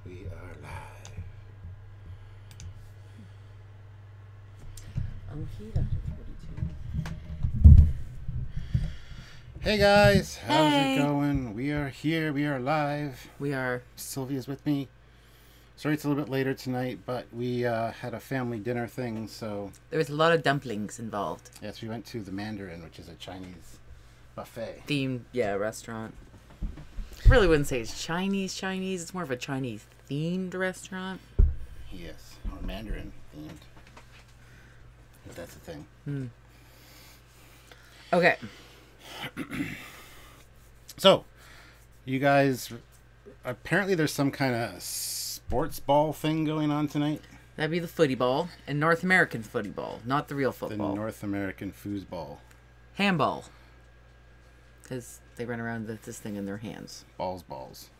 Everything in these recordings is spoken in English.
We are live. Oh, he left at 42. Hey guys, how's Hey. it going? We are here. We are live. We are. Silvia's with me. Sorry it's a little bit later tonight, but we had a family dinner thing, so... There was a lot of dumplings involved. Yes, we went to the Mandarin, which is a Chinese buffet. Themed, restaurant. I really wouldn't say it's Chinese. It's more of a Chinese-themed restaurant. Yes, or Mandarin themed. But that's the thing. Okay. So, you guys... Apparently there's some kind of sports ball thing going on tonight. That'd be the footy ball. And North American footy ball. Not the real football. The North American foosball. Handball. Because they run around with this thing in their hands. Balls.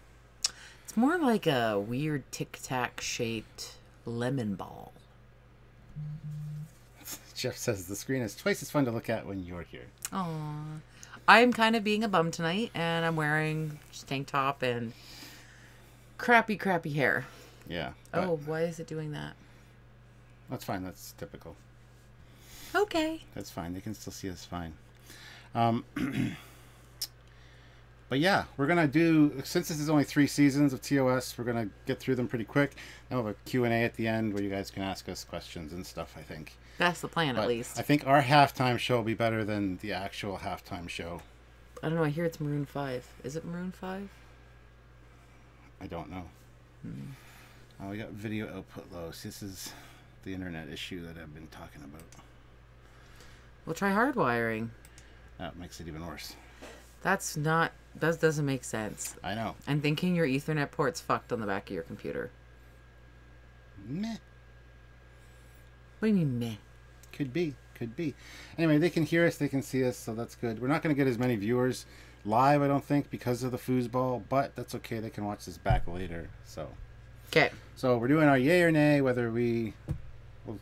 It's more like a weird tic-tac shaped lemon ball. Jeff says the screen is twice as fun to look at when you're here. Aww. I'm kind of being a bum tonight, and I'm wearing just tank top and crappy hair. Yeah. Oh, why is it doing that? That's fine. That's typical. Okay. That's fine. They can still see us fine. But yeah, we're going to do, since this is only 3 seasons of TOS, we're going to get through them pretty quick. And we'll have a Q&A at the end where you guys can ask us questions and stuff, I think. That's the plan, But at least. I think our halftime show will be better than the actual halftime show. I don't know. I hear it's Maroon 5. Is it Maroon 5? I don't know. Oh, we got video output low. See, this is the internet issue that I've been talking about. We'll try hardwiring. That makes it even worse. That's not... That doesn't make sense. I know. I'm thinking your Ethernet port's fucked on the back of your computer. Meh. What do you mean, meh? Could be. Anyway, they can hear us, they can see us, so that's good. We're not going to get as many viewers live, I don't think, because of the foosball, but that's okay. They can watch this back later. So, Okay. so we're doing our yay or nay, whether we'll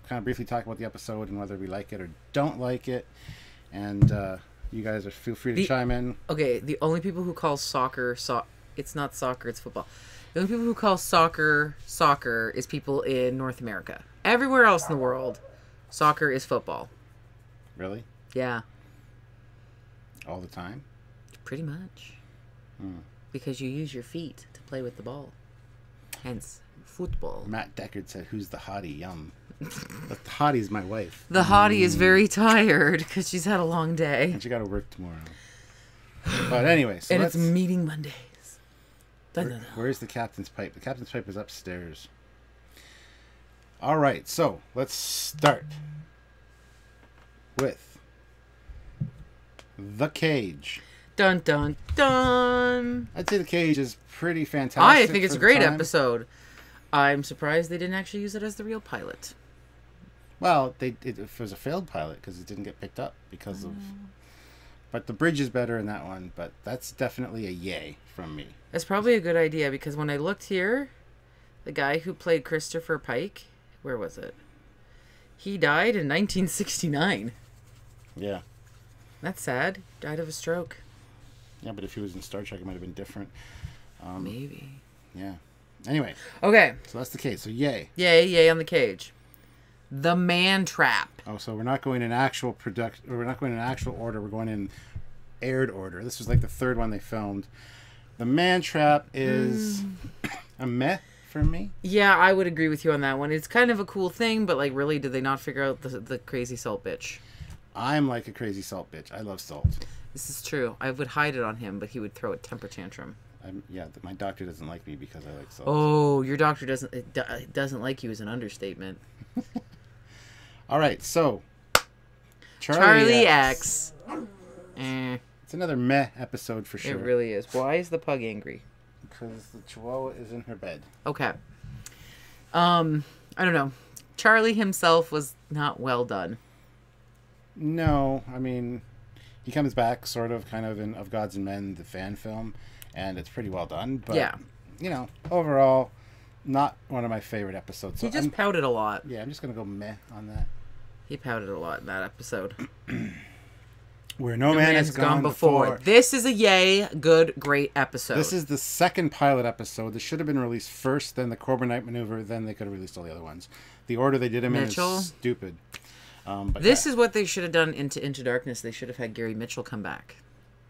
kind of briefly talk about the episode and whether we like it or don't like it. And you guys feel free to chime in. Okay, the only people who call soccer... it's not soccer, it's football. The only people who call soccer is people in North America. Everywhere else in the world, soccer is football. Really? Yeah. All the time? Pretty much. Because you use your feet to play with the ball. Hence, football. Matt Deckard said, "Who's the hottie?" Yum. But the hottie's my wife. The hottie is very tired because she's had a long day. And she got to work tomorrow. But anyway, so and it's meeting Mondays. Where's the captain's pipe? The captain's pipe is upstairs. All right, so let's start with The Cage. Dun, dun, dun. I'd say The Cage is pretty fantastic. I think it's for a the great time. episode. I'm surprised they didn't actually use it as the real pilot. Well, it was a failed pilot because it didn't get picked up because of... But the bridge is better in that one, but that's definitely a yay from me. It's probably a good idea because when I looked here, the guy who played Christopher Pike, where was it? He died in 1969. Yeah. That's sad. Died of a stroke. Yeah, but if he was in Star Trek, it might have been different. Maybe. Yeah. Anyway. Okay. So that's the case. So yay. Yay on the cage. The Man Trap. Oh, so we're not going in actual we're not going in actual order. We're going in aired order. This was like the 3rd one they filmed. The Man Trap is a meh for me. Yeah, I would agree with you on that one. It's kind of a cool thing, but like, really, did they not figure out the crazy salt bitch? I'm like a crazy salt bitch. I love salt. This is true. I would hide it on him, but he would throw a temper tantrum. My doctor doesn't like me because I like salt. Oh, your doctor doesn't like you is an understatement. All right, so Charlie X. It's another meh episode for sure. It really is. Why is the pug angry? Because the Chihuahua is in her bed. Okay. I don't know. Charlie himself was not well done. No, I mean, he comes back sort of kind of in Of Gods and Men, the fan film, and it's pretty well done. But, yeah. You know, overall, not one of my favorite episodes. So he just pouted a lot. Yeah, I'm just going to go meh on that. He pouted a lot in that episode. Where No Man Has Gone Before. This is a yay, good, great episode. This is the second pilot episode. This should have been released first, then the Courtmartial maneuver, then they could have released all the other ones. The order they did them in is stupid. But this is what they should have done Into Darkness. They should have had Gary Mitchell come back.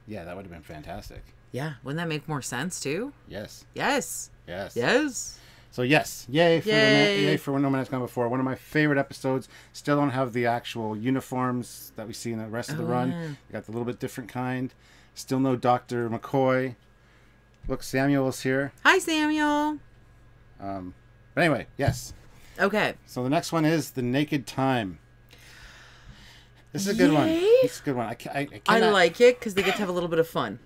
Yeah, that would have been fantastic. Yeah, wouldn't that make more sense too? Yes. Yes. Yes. Yes. So yes, yay for No Man Has Gone Before. One of my favorite episodes. Still don't have the actual uniforms that we see in the rest of the run. Yeah. We got the little bit different kind. Still no Dr. McCoy. Look, Samuel's here. Hi, Samuel. But anyway, yes. Okay. So the next one is The Naked Time. This is a good one. This is a good one. I like it because they get to have a little bit of fun.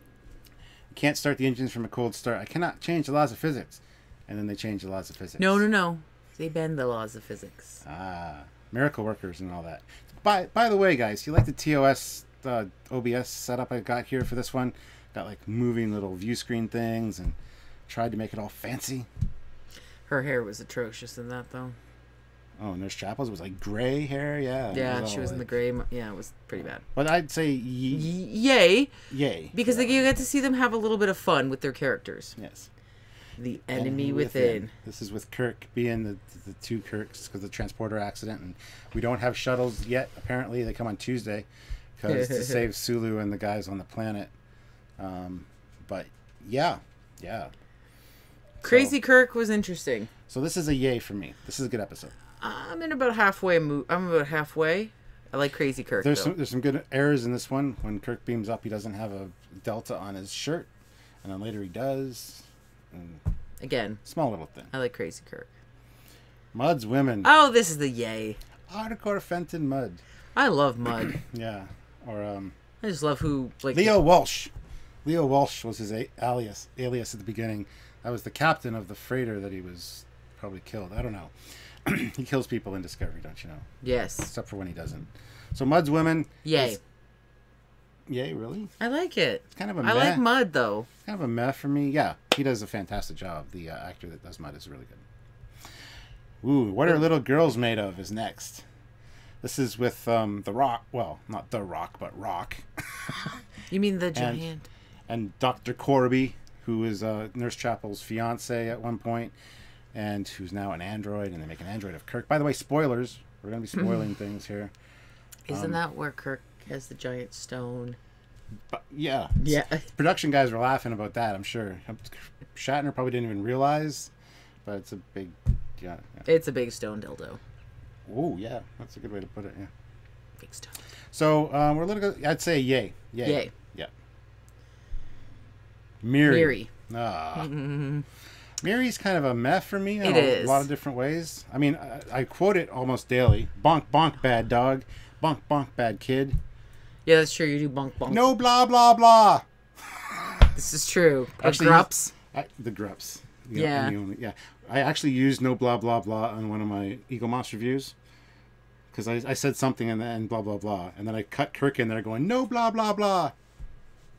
Can't start the engines from a cold start. I cannot change the laws of physics. And then they change the laws of physics. No. They bend the laws of physics. Miracle workers and all that. By the way, guys, you like the TOS OBS setup I got here for this one? Got like moving little view screen things and tried to make it all fancy. Her hair was atrocious in that, though. Oh, Nurse Chapel's was like gray hair, yeah. Yeah, she was in the gray. Yeah, it was pretty bad. But I'd say yay. Yay. Because you get to see them have a little bit of fun with their characters. Yes. The enemy within. This is with Kirk being the two Kirks because of the transporter accident, and we don't have shuttles yet. Apparently, they come on Tuesday because to save Sulu and the guys on the planet. But yeah. Crazy Kirk was interesting. So this is a yay for me. This is a good episode. I'm about halfway. I'm about halfway. I like Crazy Kirk. There's some good errors in this one. When Kirk beams up, he doesn't have a delta on his shirt, and then later he does. And again, small little thing. I like Crazy Kirk. Mud's women. Oh, this is the yay. Hardcore Fenton Mud. I love Mud. Yeah, or I just love who like Leo Walsh. Leo Walsh was his alias at the beginning. That was the captain of the freighter that he was probably killed. I don't know. He kills people in Discovery, don't you know? Yes. Except for when he doesn't. So Mud's women. Yay. Yay, really? I like it. It's kind of a I like Mud, though. Kind of a meh for me. Yeah, he does a fantastic job. The actor that does Mud is really good. Ooh, What Are Little Girls Made Of is next. This is with The Rock. Well, not The Rock, but Rock. You mean the giant? And Dr. Corby, who is Nurse Chapel's fiance at one point, and who's now an android, and they make an android of Kirk. By the way, spoilers. We're going to be spoiling things here. Isn't that where Kirk has the giant stone? But yeah. Yeah. Production guys were laughing about that, I'm sure. Shatner probably didn't even realize, but it's a big... Yeah. It's a big stone dildo. Oh, yeah. That's a good way to put it, yeah. Big stone. So, we're a little... I'd say yay. Yay. Yeah. Miri. Mm-hmm. Miri's kind of a meh for me in It a is. lot of different ways. I mean, I quote it almost daily. Bonk, bonk, bad dog. Bonk, bonk, bad kid. Yeah, that's true. You do bonk bonk. No blah, blah, blah. This is true. Actually, Grups. The Grups. Yeah. Yeah. I actually used no blah, blah, blah on one of my Eagle Moss reviews. Because I said something and then blah, blah, blah. And then I cut Kirk in there going, no blah, blah, blah.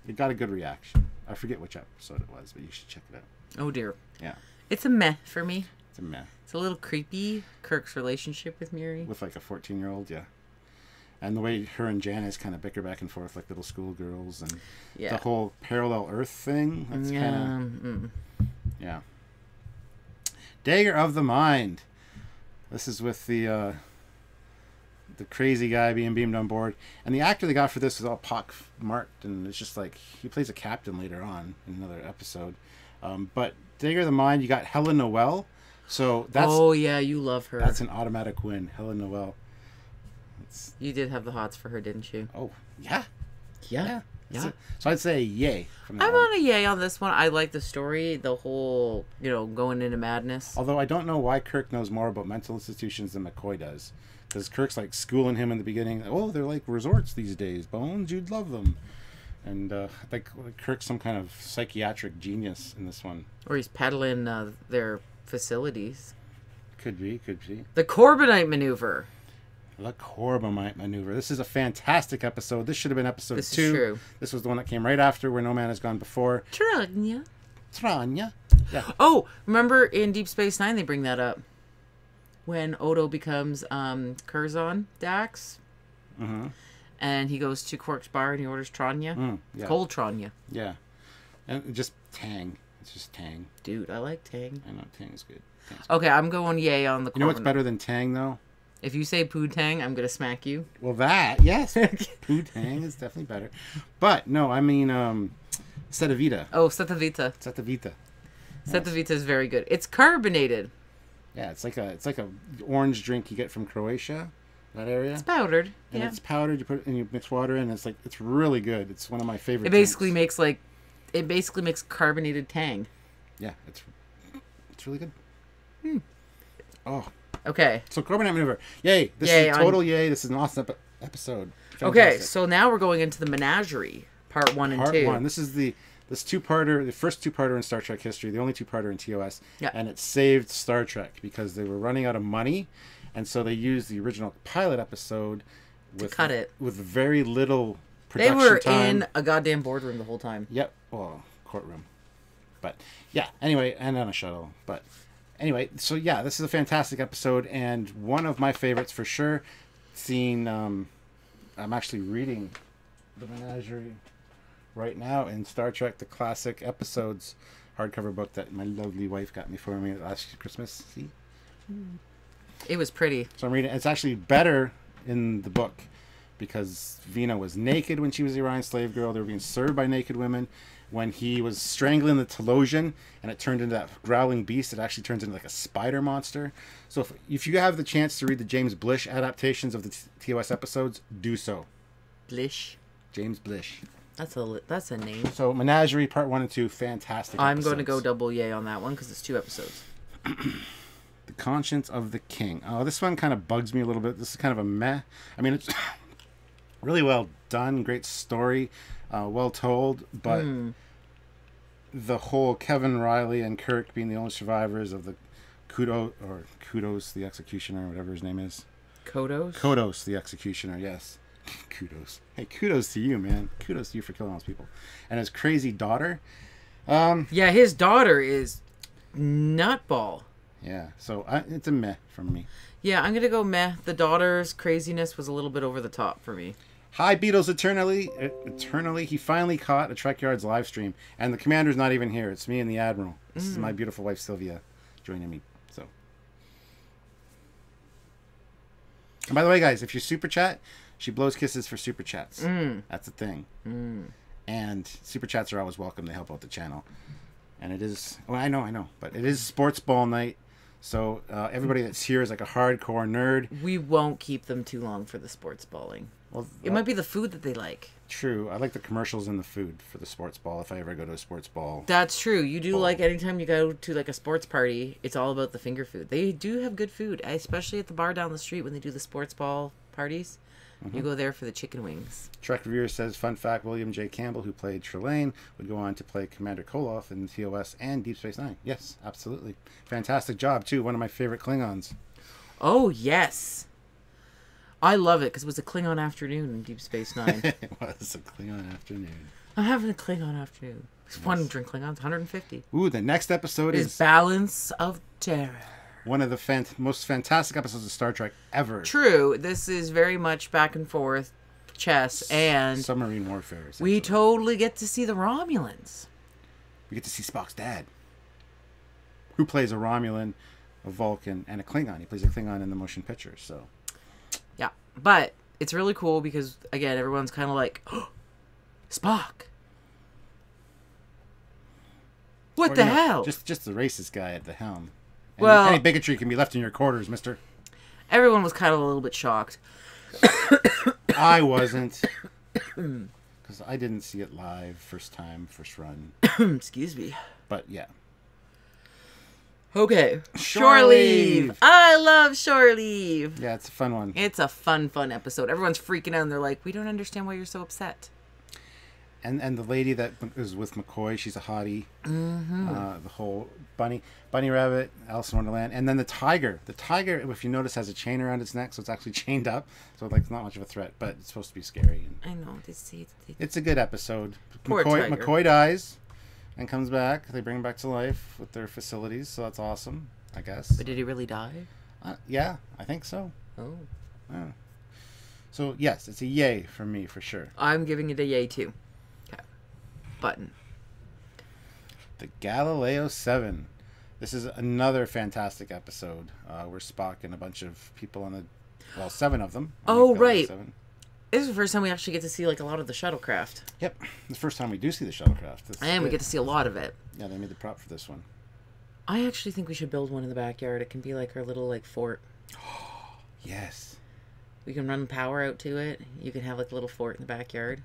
It got a good reaction. I forget which episode it was, but you should check it out. Oh, dear. Yeah. It's a meh for me. It's a meh. It's a little creepy, Kirk's relationship with Miri. With like a 14-year-old, yeah. And the way her and Janice kind of bicker back and forth like little schoolgirls, and the whole parallel Earth thing. That's kind of... Yeah. Dagger of the Mind. This is with the crazy guy being beamed on board. And the actor they got for this is all pock-marked, and it's just like, he plays a captain later on in another episode. But Dagger of the Mind, you got Helen Noel. So that's... Oh, yeah, you love her. That's an automatic win. Helen Noel. You did have the hots for her, didn't you? Oh, yeah. Yeah. So I'd say yay. From that I'm one. on a yay on this one. I like the story, the whole, going into madness. Although I don't know why Kirk knows more about mental institutions than McCoy does. Because Kirk's like schooling him in the beginning. Oh, they're like resorts these days. Bones, you'd love them. And I think Kirk's some kind of psychiatric genius in this one. Or he's peddling their facilities. Could be. The Corbinite maneuver. The Corbomite maneuver. This is a fantastic episode. This should have been episode 2. This is true. This was the one that came right after Where No Man Has Gone Before. Tranya. Yeah. Oh, remember in Deep Space Nine they bring that up. When Odo becomes Curzon Dax. Mm-hmm. And he goes to Quark's bar and he orders Tranya. Yeah. Cold Tranya. Yeah. And just Tang. It's just Tang. Dude, I like Tang. I know, Tang is good. Okay, I'm going yay on the You know what's better than Tang, though? If you say Poo Tang, I'm going to smack you. Well, that, yes. Poo Tang is definitely better. But, no, I mean, Setavita. Oh, Setavita. Setavita. Setavita is very good. It's carbonated. Yeah, it's like a orange drink you get from Croatia, that area. It's powdered. And it's powdered. You put it and you mix water in. It's really good. It's one of my favorite. It basically makes carbonated Tang. Yeah, it's really good. Oh. Okay. So Corbin Maneuver. Yay. This is a total yay. This is an awesome episode. Fantastic. Okay, so now we're going into the Menagerie, part 1 and 2. Part 1. This is this two-parter, the first two-parter in Star Trek history, the only two-parter in TOS. Yeah. And it saved Star Trek because they were running out of money, and so they used the original pilot episode with very little production time. They were in a goddamn boardroom the whole time. Yep. Well, courtroom. But yeah, anyway, and on a shuttle. But anyway, so yeah, this is a fantastic episode and one of my favorites for sure. I'm actually reading the Menagerie right now in Star Trek: The Classic Episodes hardcover book that my lovely wife got me for me last Christmas. See? It was pretty. So I'm reading. It's actually better in the book because Vina was naked when she was the Orion slave girl. They were being served by naked women. When he was strangling the Telosian and it turned into that growling beast, it actually turns into like a spider monster. So if you have the chance to read the James Blish adaptations of the TOS episodes, do so. Blish? James Blish. That's a name. So Menagerie Part 1 and 2, fantastic I'm episodes. going to go double yay on that one because it's 2 episodes. The Conscience of the King. Oh, this one kind of bugs me a little bit. This is kind of a meh. I mean, it's really well done, great story. Well told, but the whole Kevin Riley and Kirk being the only survivors of the Kudos the Executioner, whatever his name is. Kodos the Executioner, yes. Kudos. Hey, kudos to you, man. Kudos to you for killing all those people. And his crazy daughter. Yeah, his daughter is nutball. Yeah, so it's a meh from me. Yeah, I'm going to go meh. The daughter's craziness was a little bit over the top for me. Hi, Beatles Eternally. He finally caught a Trekyards live stream, and the commander's not even here. It's me and the Admiral. This is my beautiful wife, Silvija, joining me. So, and by the way, guys, if you super chat, she blows kisses for super chats. That's a thing. And super chats are always welcome. They help out the channel. And it is, well, I know, but it is sports ball night. So everybody that's here is like a hardcore nerd. We won't keep them too long for the sports balling. Well, it might be the food that they like. True. I like the commercials and the food for the sports ball if I ever go to a sports ball. That's true. You do like anytime you go to like a sports party, it's all about the finger food. They do have good food, especially at the bar down the street when they do the sports ball parties. You go there for the chicken wings. Trek Reviewer says, fun fact, William J. Campbell, who played Trelane, would go on to play Commander Koloff in TOS and Deep Space Nine. Yes, absolutely. Fantastic job, too. One of my favorite Klingons. Oh, yes. I love it because it was a Klingon afternoon in Deep Space Nine. It was a Klingon afternoon. I'm having a Klingon afternoon. It's fun to drink Klingons, 150. Ooh, the next episode is Balance of Terror. One of the most fantastic episodes of Star Trek ever. True. This is very much back and forth chess and submarine warfare. We totally get to see the Romulans. We get to see Spock's dad, who plays a Romulan, a Vulcan, and a Klingon. He plays a Klingon in the motion picture. So, yeah, but it's really cool because again, everyone's kind of like, oh, Spock. What the hell? Just the racist guy at the helm. And well, any bigotry can be left in your quarters, mister. Everyone was kind of a little bit shocked. I wasn't. Because I didn't see it live, first run. Excuse me. But, yeah. Okay. Shore Leave. I love Shore Leave. Yeah, it's a fun one. It's a fun episode. Everyone's freaking out and they're like, we don't understand why you're so upset. And the lady that is with McCoy, she's a hottie. The whole bunny rabbit, Alice in Wonderland, and then the tiger. The tiger, if you notice, has a chain around its neck, so it's actually chained up. So like, it's not much of a threat, but it's supposed to be scary. I know. It's a good episode. Poor tiger. McCoy dies and comes back. They bring him back to life with their facilities, so that's awesome, I guess. But did he really die? Yeah, I think so. Oh. Yeah. So, yes, it's a yay for me, for sure. I'm giving it a yay, too. Okay. Button. The Galileo 7. This is another fantastic episode where Spock and a bunch of people on the... Well, 7 of them. Oh, right. 7. This is the first time we actually get to see, like, a lot of the shuttlecraft. Yep. The first time we do see the shuttlecraft. And we get to see a lot of it. Yeah, they made the prop for this one. I actually think we should build one in the backyard. It can be like our little, like, fort. Yes. We can run power out to it. You can have, like, a little fort in the backyard.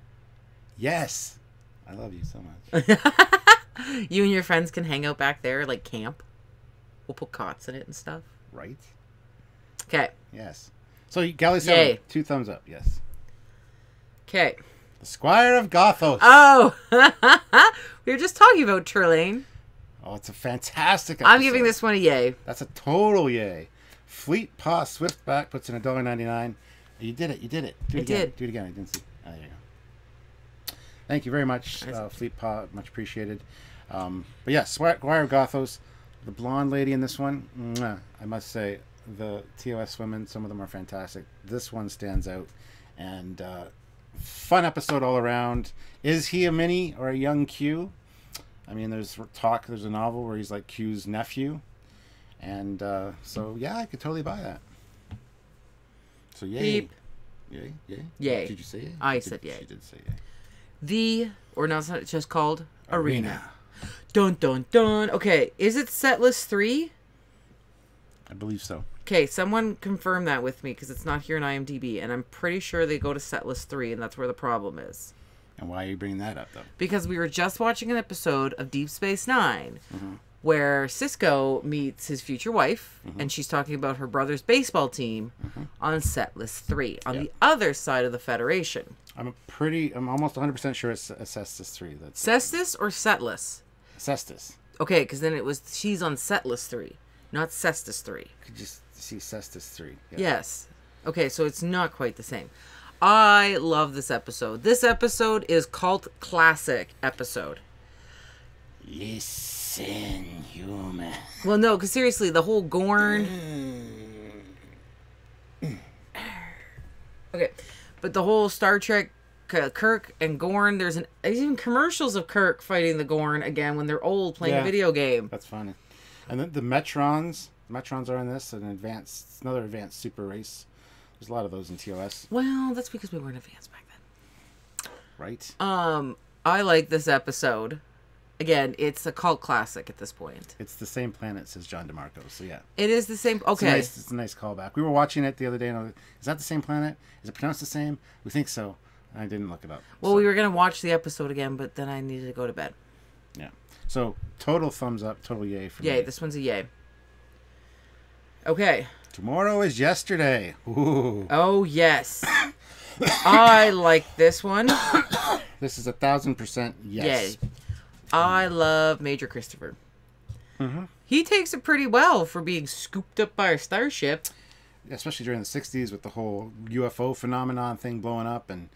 Yes. I love you so much. You and your friends can hang out back there, like, camp. We'll put cots in it and stuff. Right. Okay. Yes. So, Galileo 7, 2 thumbs up, yes. Okay. The Squire of Gothos. Oh! We were just talking about Trelane. Oh, it's a fantastic episode. I'm giving this one a yay. That's a total yay. Fleet Paw Swiftback puts in $1.99. You did it. Do it again. Did. Do it again. I didn't see. Oh, there you go. Thank you very much, Fleet Paw. Much appreciated. But yeah, Squire of Gothos. The blonde lady in this one, I must say, the TOS women, some of them are fantastic. This one stands out. And fun episode all around. Is he a mini or a young Q? I mean, there's a novel where he's like Q's nephew. And so, yeah, I could totally buy that. So, yay. Beep. Yay? Yay? Yay. Did you say yay? I said yay. She did say yay. It's just called Arena. Dun, dun, dun. Okay, is it set list 3? I believe so. Okay, someone confirm that with me, because it's not here in IMDb, and I'm pretty sure they go to set list 3, and that's where the problem is. And why are you bringing that up, though? Because we were just watching an episode of Deep Space Nine, where Cisco meets his future wife, and she's talking about her brother's baseball team on set list 3, on the other side of the Federation. I'm almost 100% sure it's Cestus 3. Cestus or Setless? Cestus. Okay, because then she's on set list 3, not Cestus 3. Could just see Cestus 3. Yeah. Yes. Okay, so it's not quite the same. I love this episode. This episode is cult classic episode. Listen, human. Well, no, because seriously, the whole Gorn... Okay, but the whole Star Trek, Kirk and Gorn, there's even commercials of Kirk fighting the Gorn again when they're old playing a video game. That's funny. And then the Metrons are in this, another advanced super race. There's a lot of those in TOS. Well, that's because we weren't advanced back then. Right. I like this episode. Again, it's a cult classic at this point. It's the same planet as John DeMarco, so yeah. It is the same. Okay. It's a nice callback. We were watching it the other day, and I was like, is that the same planet? Is it pronounced the same? We think so. I didn't look it up. Well, we were going to watch the episode again, but then I needed to go to bed. Yeah. So, total thumbs up, total yay for me. Yay, this one's a yay. Okay. Tomorrow is yesterday. Ooh. Oh, yes. I like this one. This is 1,000% yes. Yay. I love Major Christopher. He takes it pretty well for being scooped up by a starship. Especially during the 60s with the whole UFO phenomenon thing blowing up. And,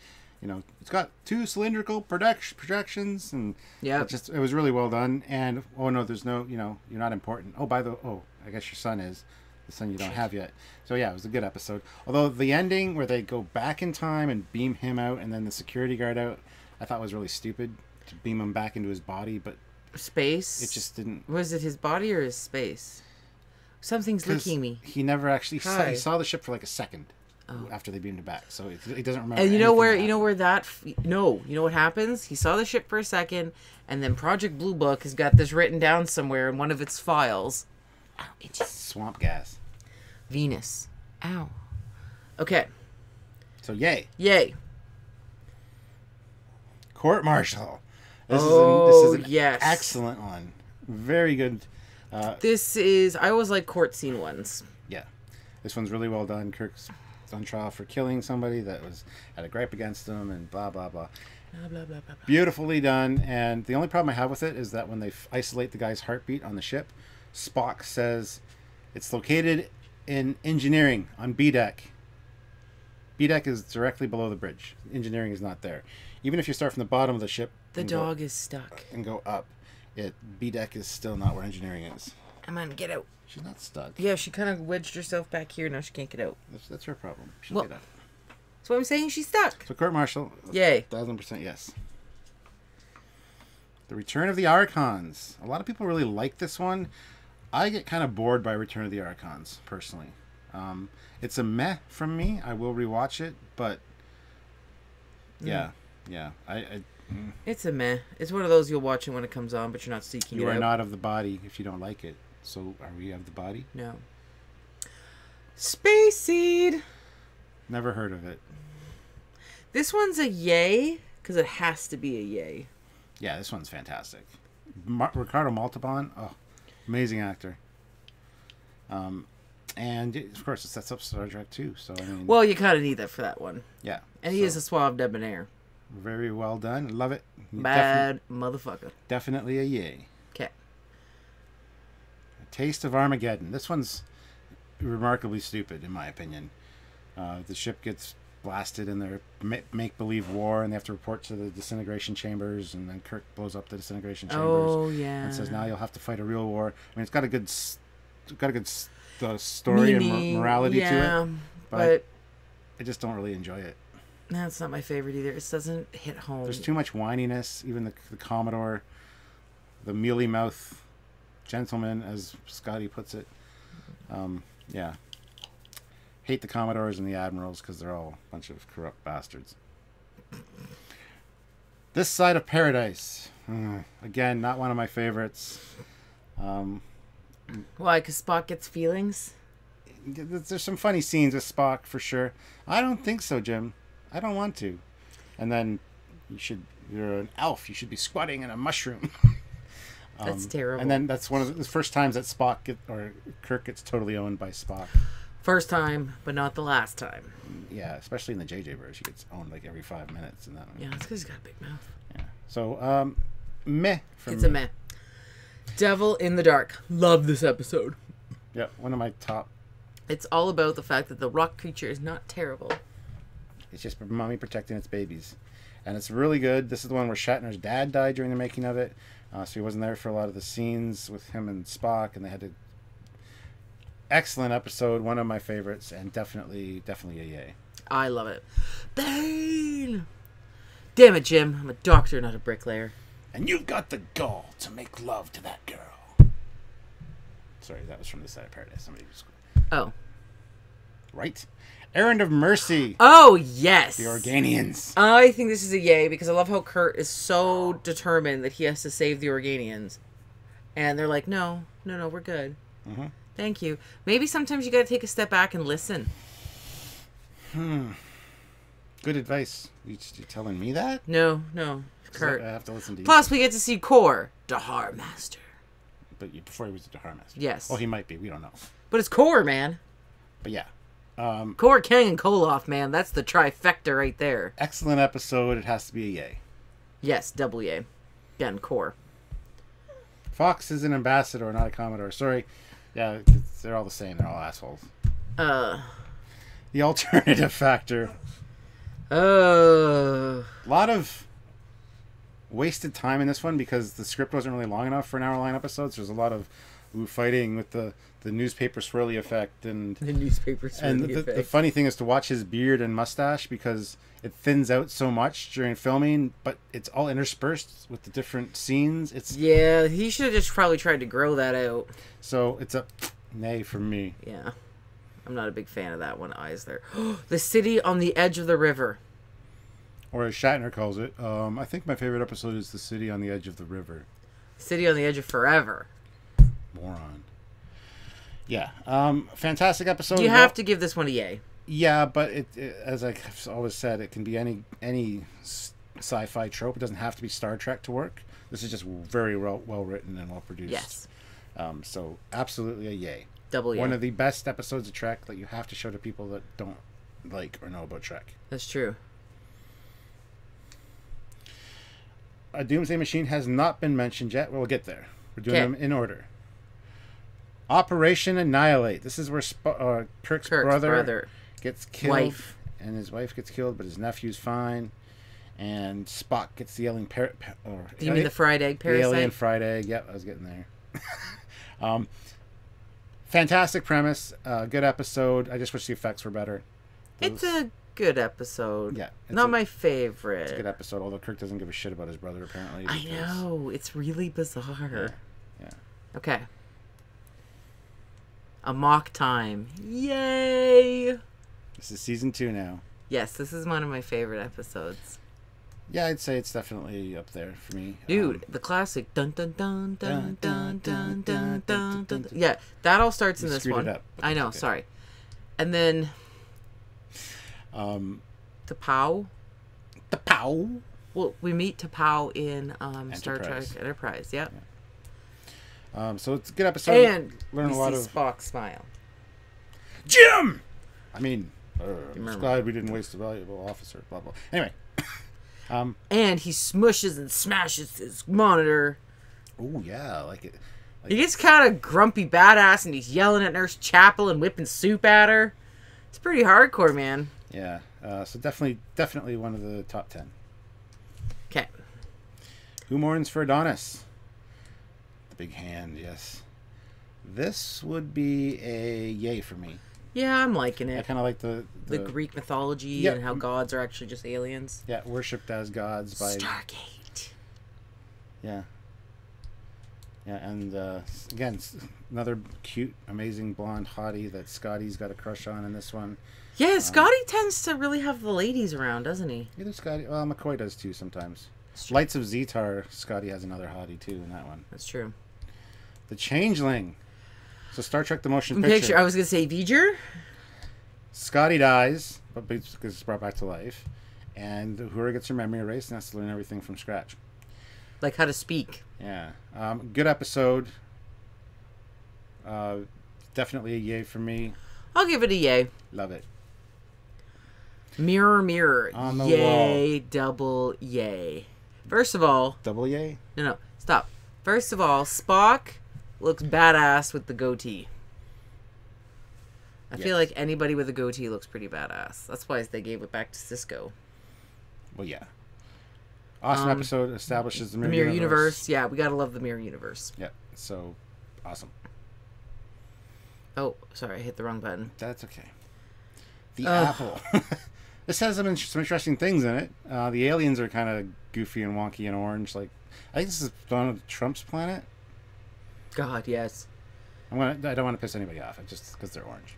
you know, it's got 2 cylindrical projections. And it was really well done. And, oh, no, there's no, you're not important. I guess your son is. The son you don't have yet. So, yeah, it was a good episode. Although the ending where they go back in time and beam him out and then the security guard out, I thought was really stupid to beam him back into his body. But space? It just didn't. Was it his body or his space? Something's licking me. He never actually he saw the ship for like a second after they beamed him back. So he doesn't remember. And you know what happens? He saw the ship for a second, and then Project Blue Book has got this written down somewhere in one of its files. Ow, itches. Swamp gas. Venus. Ow. Okay. So yay. Yay. Courtmartial. This is an excellent one. Very good. I always like court scene ones. Yeah. This one's really well done. Kirk's on trial for killing somebody that had a gripe against him and blah, blah, blah. Blah, blah, blah, blah. Beautifully done. And the only problem I have with it is that when they isolate the guy's heartbeat on the ship, Spock says it's located in engineering on B deck. B deck is directly below the bridge. Engineering is not there. Even if you start from the bottom of the ship, the dog is stuck and go up. B deck is still not where engineering is. Come on, get out. She's not stuck. Yeah, she kind of wedged herself back here. Now she can't get out. That's her problem. She'll get out. That's why I'm saying she's stuck. So Courtmartial. Yay. 1000% yes. The Return of the Archons. A lot of people really like this one. I get kind of bored by Return of the Archons, personally. It's a meh from me. I will rewatch it, but yeah. It's a meh. It's one of those you'll watch it when it comes on, but you're not seeking it out. You are not of the body if you don't like it. So are we of the body? No. Space Seed. Never heard of it. This one's a yay, because it has to be a yay. Yeah, this one's fantastic. Ricardo Montalban, amazing actor. And of course, it sets up Star Trek too. So I mean, well, you kind of need that for that one. Yeah, and he is a suave debonair. Very well done. Love it. Bad motherfucker. Definitely a yay. Okay. Taste of Armageddon. This one's remarkably stupid, in my opinion. The ship gets blasted in their make-believe war, and they have to report to the disintegration chambers, and then Kirk blows up the disintegration chambers. Oh yeah. And says, now you'll have to fight a real war. I mean, it's got a good story and morality to it, but I just don't really enjoy it. No, it's not my favorite either. It doesn't hit home. There's too much whininess. Even the Commodore, the mealy mouth gentleman, as Scotty puts it. Yeah. Hate the Commodores and the Admirals because they're all a bunch of corrupt bastards. This Side of Paradise. Again, not one of my favorites. Why? Because Spock gets feelings? There's some funny scenes with Spock, for sure. I don't think so, Jim. I don't want to. And then you're an elf. You should be squatting in a mushroom. That's terrible. And then that's one of the first times that Kirk gets totally owned by Spock. First time, but not the last time. Yeah, especially in the JJ verse, he gets owned like every 5 minutes in that one. Yeah, that's because he's got a big mouth. Yeah. So, meh. It's a meh. Devil in the Dark. Love this episode. Yeah, one of my top. It's all about the fact that the rock creature is not terrible. It's just mommy protecting its babies. And it's really good. This is the one where Shatner's dad died during the making of it. So he wasn't there for a lot of the scenes with him and Spock, and they had to... Excellent episode, one of my favorites, and definitely a yay. I love it. Bane! Damn it, Jim. I'm a doctor, not a bricklayer. And you've got the gall to make love to that girl. Sorry, that was from This Side of Paradise. Somebody was... Oh. Right? Errand of Mercy. Oh, yes. The Organians. I think this is a yay because I love how Kurt is so determined that he has to save the Organians. And they're like, no, we're good. Mm-hmm. Thank you. Maybe sometimes you got to take a step back and listen. Good advice. You telling me that? No. Kurt. I have to listen to you. Plus, we get to see Kor, Dahar Master. But before he was a Dahar Master. Yes. Well, he might be. We don't know. But it's Kor, man. But yeah. Kor, Kang, and Koloff, man. That's the trifecta right there. Excellent episode. It has to be a yay. Yes, double yay. Again, Kor. Fox is an ambassador, not a Commodore. Sorry. Yeah, they're all the same. They're all assholes. The alternative factor. A lot of wasted time in this one because the script wasn't really long enough for an hour-long episode. So there's a lot of fighting with the newspaper swirly effect and the newspaper swirly effect. The funny thing is to watch his beard and mustache because it thins out so much during filming, but it's all interspersed with the different scenes. Yeah, he should have just probably tried to grow that out. So it's a nay from me. Yeah. I'm not a big fan of that one either. The City on the Edge of the River. Or as Shatner calls it, I think my favorite episode is The City on the Edge of the River. City on the Edge of Forever. Moron. Yeah. Fantastic episode. You have to give this one a yay. Yeah, but it as I've always said, it can be any sci-fi trope. It doesn't have to be Star Trek to work. This is just very well written and well produced. Yes. So absolutely a yay. Double yay. One of the best episodes of Trek that you have to show to people that don't like or know about Trek. That's true. A Doomsday Machine has not been mentioned yet. We'll get there. We're doing them in order. Operation Annihilate. This is where Kirk's brother gets killed. And his wife gets killed, but his nephew's fine. And Spock gets the yelling Do you mean the fried egg parasite? The alien fried egg. Yep, I was getting there. Fantastic premise. Good episode. I just wish the effects were better. It's a good episode. Yeah. Not my favorite. It's a good episode, although Kirk doesn't give a shit about his brother, apparently. I know. It's really bizarre. Yeah. Okay. Amok time. Yay! This is season 2 now. Yes, this is one of my favorite episodes. Yeah, I'd say it's definitely up there for me. Dude, the classic dun dun dun dun dun dun dun dun dun. Yeah, that all starts in this one. It up, I know, okay. Sorry. And then T'Pau. Well, we meet T'Pau in Star Trek Enterprise. Yep. Yeah. So it's a good episode. And learn a lot of Spock smile. Jim. I mean, I'm glad we didn't waste a valuable officer. Blah blah. Anyway. And he smushes and smashes his monitor. Oh yeah, like it. He gets kind of grumpy badass, and he's yelling at Nurse Chapel and whipping soup at her. It's pretty hardcore, man. Yeah. So definitely one of the top 10. Okay. Who mourns for Adonis? The big hand, yes. This would be a yay for me. Yeah, I'm liking it. I kind of like the Greek mythology and how gods are actually just aliens. Yeah, worshipped as gods by Stargate. Yeah. Yeah, and again, another cute, amazing blonde hottie that Scotty's got a crush on in this one. Yeah, Scotty tends to really have the ladies around, doesn't he? Either Scotty, well, McCoy does too sometimes. Lights of Zetar, Scotty has another hottie too in that one. That's true. The Changeling. So Star Trek the Motion Picture. I was going to say V'ger. Scotty dies, but because it's brought back to life. And Uhura gets her memory erased and has to learn everything from scratch. Like how to speak. Yeah. Good episode. Definitely a yay for me. I'll give it a yay. Love it. Mirror, mirror. On the yay, wall. Double yay. First of all... Double yay? No, stop. First of all, Spock looks badass with the goatee. I feel like anybody with a goatee looks pretty badass. That's why they gave it back to Sisko. Well, yeah. Awesome episode. Establishes the mirror universe. Yeah, we gotta love the mirror universe. Yeah, so awesome. Oh, sorry, I hit the wrong button. That's okay. The apple. This has some interesting things in it. The aliens are kind of goofy and wonky and orange. Like, I think this is Donald Trump's planet. God, yes. I don't want to piss anybody off, just because they're orange.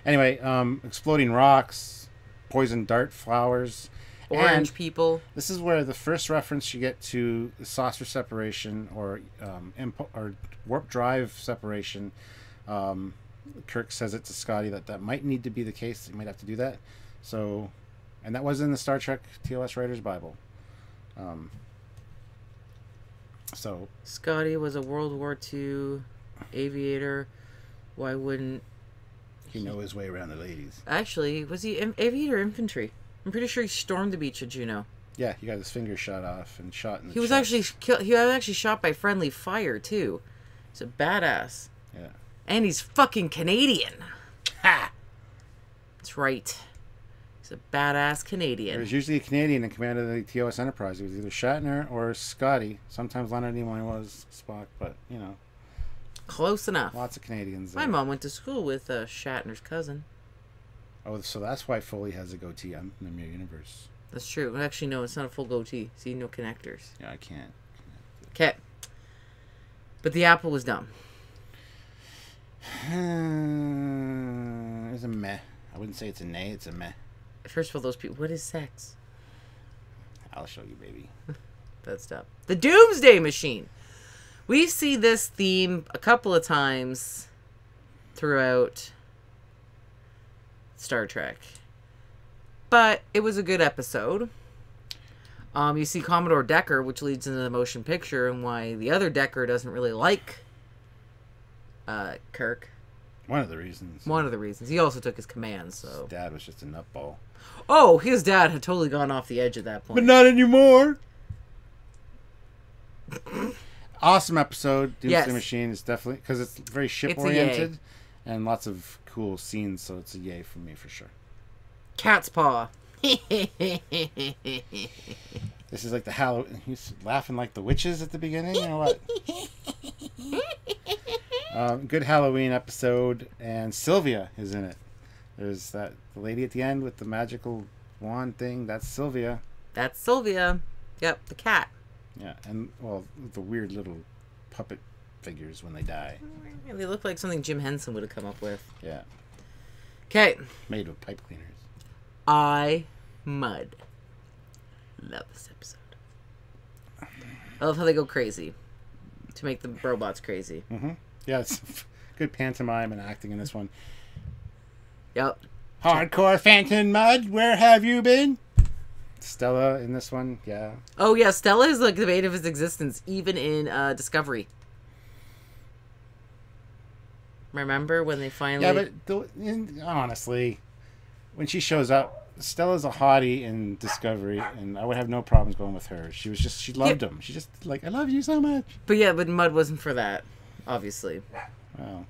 Anyway, exploding rocks, poison dart flowers, orange people. This is where the first reference you get to saucer separation or warp drive separation. Kirk says it to Scotty that might need to be the case. You might have to do that. So, and that was in the Star Trek TOS Writer's Bible. So Scotty was a World War II aviator. Why wouldn't he know his way around the ladies? Actually, was he aviator or infantry? I'm pretty sure he stormed the beach at Juneau. Yeah, he got his finger shot off and shot in the He was actually shot by friendly fire too. He's a badass. Yeah. And he's fucking Canadian. Ha! That's right. He's a badass Canadian. There's usually a Canadian in command of the TOS Enterprise. It was either Shatner or Scotty. Sometimes Leonard Nimoy was Spock, but, you know. Close enough. Lots of Canadians there. My mom went to school with Shatner's cousin. Oh, so that's why Foley has a goatee on the Mirror Universe. That's true. Actually, no, it's not a full goatee. See, no connectors. Yeah, I can't. Okay. But the apple was dumb. It's a meh. I wouldn't say it's a nay, it's a meh. First of all, those people, what is sex? I'll show you, baby. That's dumb. The Doomsday Machine. We see this theme a couple of times throughout Star Trek. But it was a good episode. You see Commodore Decker, which leads into the motion picture, and why the other Decker doesn't really like Kirk. One of the reasons. One of the reasons. He also took his commands, so... His dad was just a nutball. Oh, his dad had totally gone off the edge at that point. But not anymore! Awesome episode. Doomsday Machine is definitely... Because it's very ship-oriented. And lots of cool scenes, so it's a yay for me, for sure. Cat's paw. This is like the Halloween... He's laughing like the witches at the beginning, or what? Good Halloween episode, and Silvija is in it. There's the lady at the end with the magical wand thing, that's Silvia. That's Silvia. Yep, the cat. Yeah, and, well, the weird little puppet figures when they die. Yeah, they look like something Jim Henson would have come up with. Yeah. Okay. Made with pipe cleaners. Mud. Love this episode. I love how they go crazy to make the robots crazy. Mm-hmm. Yeah, it's good pantomime and acting in this one. Yep. Hardcore Phantom Mud, where have you been? Stella in this one, yeah. Oh, yeah, Stella is like the bane of his existence, even in Discovery. Remember when they finally... Yeah, but honestly, when she shows up, Stella's a hottie in Discovery, and I would have no problems going with her. She loved him. She just, like, I love you so much. But yeah, but Mud wasn't for that, obviously. Wow.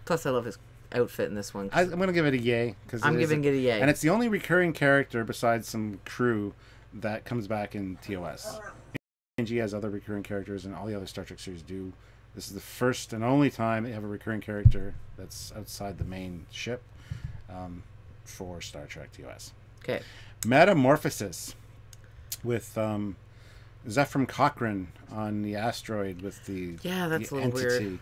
Plus, I love his outfit in this one. I'm going to give it a yay. I'm giving it a yay. And it's the only recurring character besides some crew that comes back in TOS. TNG has other recurring characters, and all the other Star Trek series do. This is the first and only time they have a recurring character that's outside the main ship for Star Trek TOS. Okay. Metamorphosis with Zephram Cochrane on the asteroid with the that's the a little entity. weird.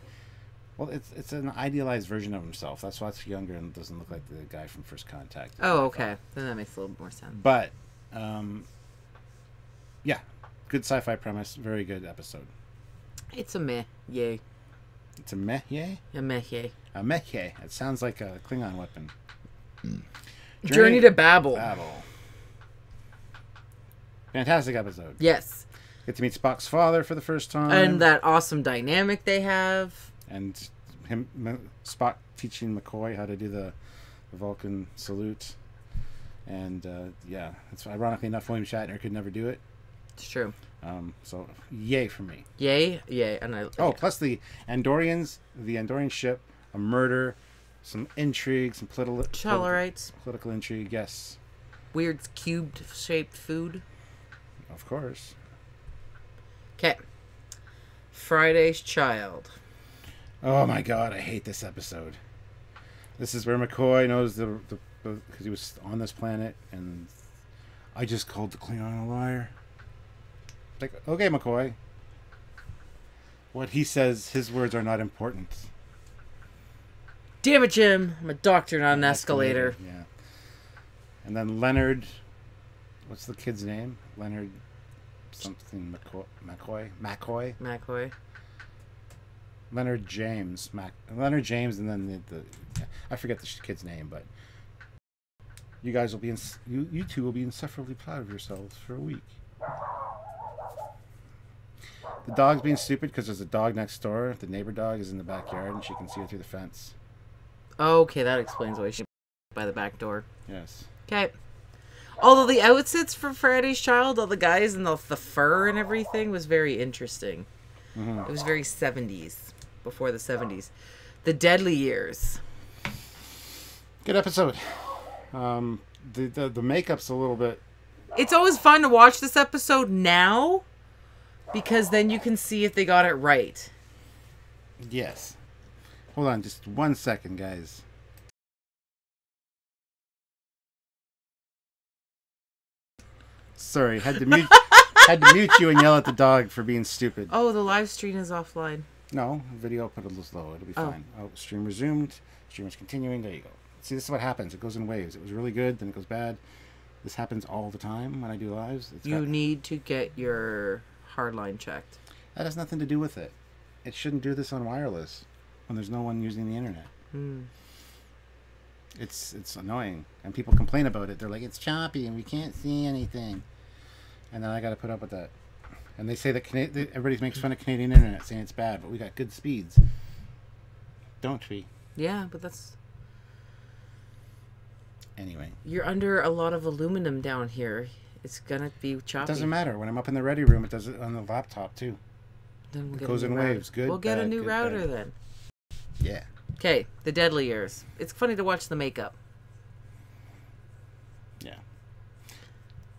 Well, it's an idealized version of himself. That's why it's younger and doesn't look like the guy from First Contact. Oh, okay. Then that makes a little more sense. But, yeah, good sci-fi premise. Very good episode. It's a meh yay. It's a meh yay? A meh yay. A meh yay. It sounds like a Klingon weapon. Journey to Babel. Fantastic episode. Yes. Get to meet Spock's father for the first time. And that awesome dynamic they have. And Spock teaching McCoy how to do the Vulcan salute. And, yeah, it's ironically enough, William Shatner could never do it. It's true. So, yay for me. Yay. And plus the Andorians, the Andorian ship, a murder, some intrigue, some political intrigue, yes. Weird cubed-shaped food. Of course. Okay. Friday's Child. Oh my god, I hate this episode. This is where McCoy knows because he was on this planet, and I just called the Klingon a liar. Like, okay, McCoy. What he says, his words are not important. Damn it, Jim. I'm a doctor, not an escalator. Yeah. And then Leonard, what's the kid's name? Leonard something McCoy. Leonard James. Leonard James, and then the I forget the kid's name, but you guys will be you two will be insufferably proud of yourselves for a week. The dog's being stupid because there's a dog next door. The neighbor dog is in the backyard, and she can see it through the fence. Okay, that explains why she's by the back door. Yes. Okay. Although the outfits for Friday's Child, all the guys and the fur and everything was very interesting. Mm-hmm. It was very 70s, before the 70s. The Deadly Years. Good episode. The makeup's a little bit... It's always fun to watch this episode now, because then you can see if they got it right. Yes. Hold on just 1 second, guys. Sorry, had to mute you and yell at the dog for being stupid. Oh, the live stream is offline. No, video put a little slow. It'll be fine. Oh, stream resumed. Stream is continuing. There you go. See, this is what happens. It goes in waves. It was really good, then it goes bad. This happens all the time when I do lives. You need to get your hardline checked. That has nothing to do with it. It shouldn't do this on wireless when there's no one using the internet. It's annoying, and people complain about it. They're like, it's choppy and we can't see anything, and then I got to put up with that. And they say that everybody makes fun of Canadian internet, saying it's bad, but we got good speeds, don't we? Yeah, but that's... Anyway. You're under a lot of aluminum down here. It's gonna be choppy. It doesn't matter. When I'm up in the ready room, it does it on the laptop too. Then it goes in waves. Good. We'll get a new router then. Yeah. Okay, The Deadly Years. It's funny to watch the makeup. Yeah.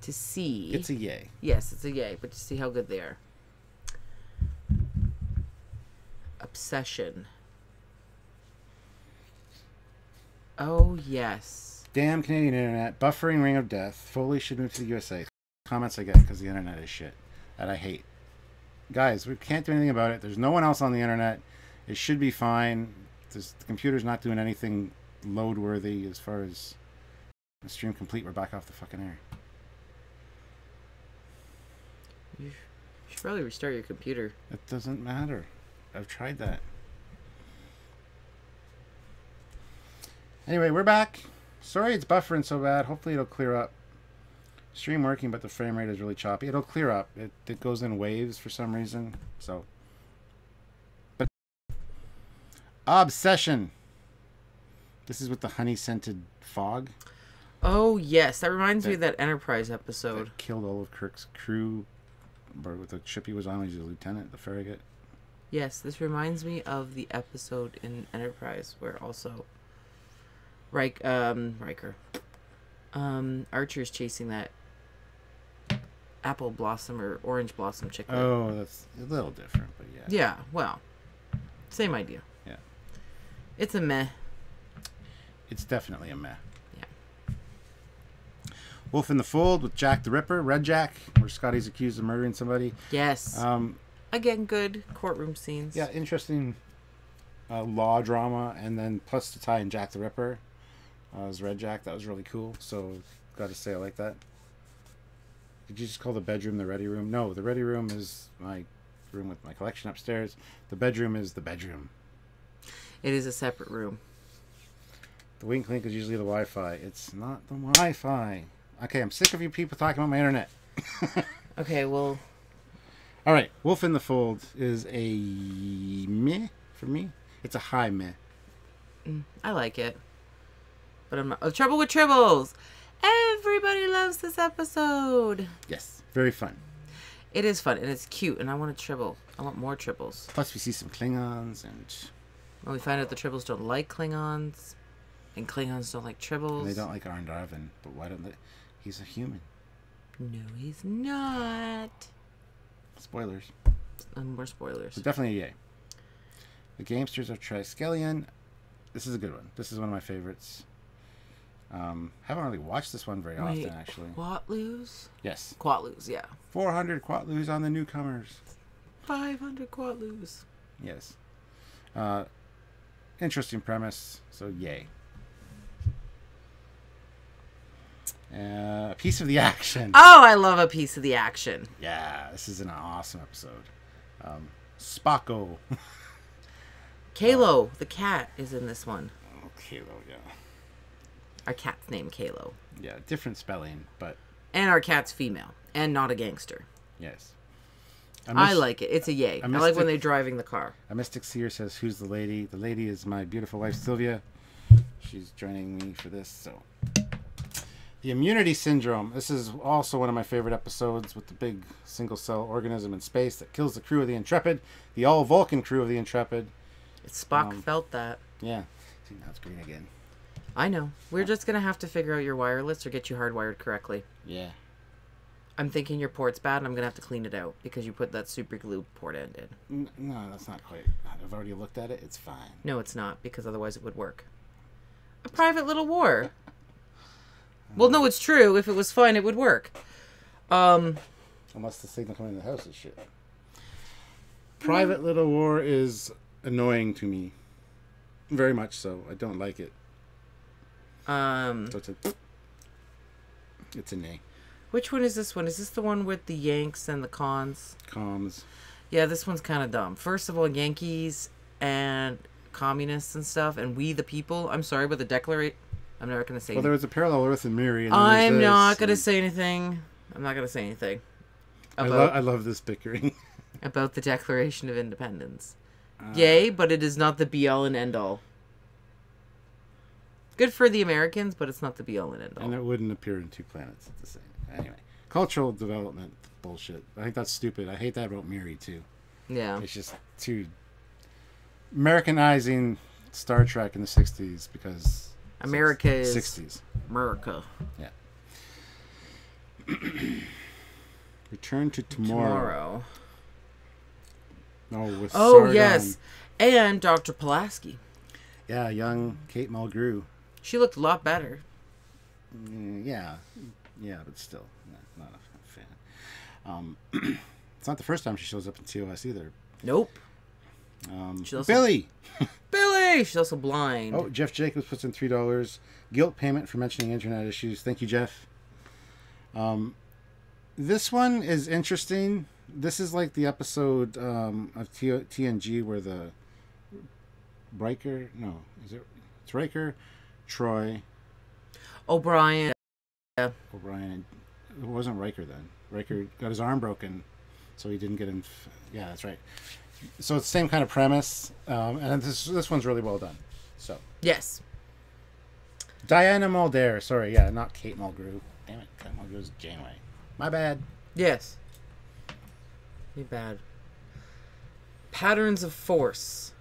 To see... It's a yay. Yes, it's a yay, but to see how good they are. Obsession. Oh, yes. Damn Canadian internet. Buffering ring of death. Foley should move to the USA. Comments I get because the internet is shit. That I hate. Guys, we can't do anything about it. There's no one else on the internet. It should be fine. The computer's not doing anything load worthy as far as the stream complete. We're back off the fucking air. You should probably restart your computer. It doesn't matter. I've tried that. Anyway, we're back. Sorry it's buffering so bad. Hopefully it'll clear up. Stream working, but the frame rate is really choppy. It'll clear up. It goes in waves for some reason. So, but Obsession. This is with the honey-scented fog. Oh yes, that reminds me of that Enterprise episode. That killed all of Kirk's crew. Or with the ship he was on, he was a lieutenant, the farragut. Yes, this reminds me of the episode in Enterprise where also Riker. Archer's chasing that apple blossom or orange blossom chicklet. Oh, that's a little different, but yeah. Yeah, well, same idea. Yeah. It's a meh. It's definitely a meh. Yeah. Wolf in the Fold with Jack the Ripper, Red Jack, where Scotty's accused of murdering somebody. Yes. Again, good courtroom scenes. Yeah, interesting law drama, and then plus to tie in Jack the Ripper as Red Jack. That was really cool. So, got to say, I like that. Did you just call the bedroom the ready room? No, the ready room is my room with my collection upstairs. The bedroom is the bedroom. It is a separate room. The wink link is usually the Wi-Fi. It's not the Wi-Fi. Okay, I'm sick of you people talking about my internet. Okay, well... Alright, Wolf in the Fold is a meh for me. It's a high meh. I like it. But I'm not... Oh, Trouble with Tribbles! Everybody loves this episode! Yes, very fun. It is fun, and it's cute, and I want a Tribble. I want more Tribbles. Plus we see some Klingons, and... When we find out the Tribbles don't like Klingons, and Klingons don't like Tribbles. And they don't like Arndarvin, but why don't they... He's a human. No, he's not. Spoilers. More spoilers. So definitely a yay. The Gamesters are Triskelion. This is a good one. This is one of my favorites. Haven't really watched this one very often, actually. Quatloos? Yes. Quatloos, yeah. 400 Quatloos on the newcomers. 500 Quatloos. Yes. Interesting premise, so yay. A piece of the action. Oh, I love a piece of the action. Yeah, this is an awesome episode. Spocko. Kalo, the cat, is in this one. Oh, Kalo, yeah. Our cat's named Kalo. Yeah, different spelling, but... And our cat's female, and not a gangster. Yes. I like it. It's a yay. I like when they're driving the car. A Mystic Seer says, who's the lady? The lady is my beautiful wife, Silvia. She's joining me for this, so... The Immunity Syndrome. This is also one of my favorite episodes with the big single-cell organism in space that kills the crew of the Intrepid. The all-Vulcan crew of the Intrepid. Spock felt that. Yeah. See, now it's green again. I know. We're just going to have to figure out your wireless or get you hardwired correctly. Yeah. I'm thinking your port's bad and I'm going to have to clean it out because you put that super glue port end in. No, that's not quite. I've already looked at it. It's fine. No, it's not, because otherwise it would work. A private little war. Well, no, it's true. If it was fine, it would work. Unless the signal coming in the house is shit. Private little war is annoying to me. Very much so. I don't like it. So it's a nay. Which one is this one? Is this the one with the Yanks and the Cons? Comms. Yeah, this one's kind of dumb. First of all, Yankees and communists and stuff, and we the people. I'm sorry, but the Declaration... I'm not going to say anything. Well, there was a parallel Earth and Miri. I'm not going to say anything. I'm not going to say anything. I love this bickering. About the Declaration of Independence. Yay, but it is not the be-all and end-all. Good for the Americans, but it's not the be-all and end-all. And it wouldn't appear in Two Planets at the same. Anyway, cultural development bullshit. I think that's stupid. I hate that about Miri, too. Yeah. It's just too Americanizing Star Trek in the 60s because... America is... 60s. America. Yeah. Return to Tomorrow. With Sargon. Yes. And Dr. Pulaski. Yeah, young Kate Mulgrew. She looked a lot better. Yeah, but still, not a fan. It's not the first time she shows up in TOS either. Nope. Billy! Billy! She's also blind. Oh, Jeff Jacobs puts in $3. Guilt payment for mentioning internet issues. Thank you, Jeff. This one is interesting. This is like the episode of TNG where the Riker... No, it's Riker, Troy... O'Brien. It wasn't Riker then. Riker got his arm broken, so he didn't get in... Yeah, that's right. So it's the same kind of premise, and this one's really well done. So yes, Diana Muldaur. Sorry, yeah, not Kate Mulgrew. Damn it, Kate Mulgrew's Janeway. My bad. Yes, me bad. Patterns of Force.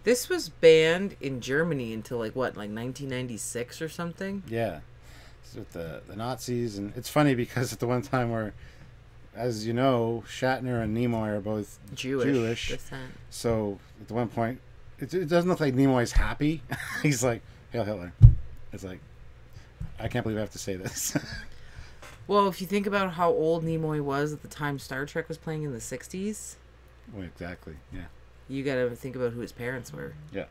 This was banned in Germany until like 1996 or something. Yeah, it's with the Nazis, and it's funny because at the one time where, as you know, Shatner and Nimoy are both Jewish. Descent. So at the one point, it doesn't look like Nimoy's happy. He's like, "Hail Hitler." It's like, I can't believe I have to say this. Well, if you think about how old Nimoy was at the time Star Trek was playing in the 60s. Well, exactly. Yeah. You gotta think about who his parents were. Yeah.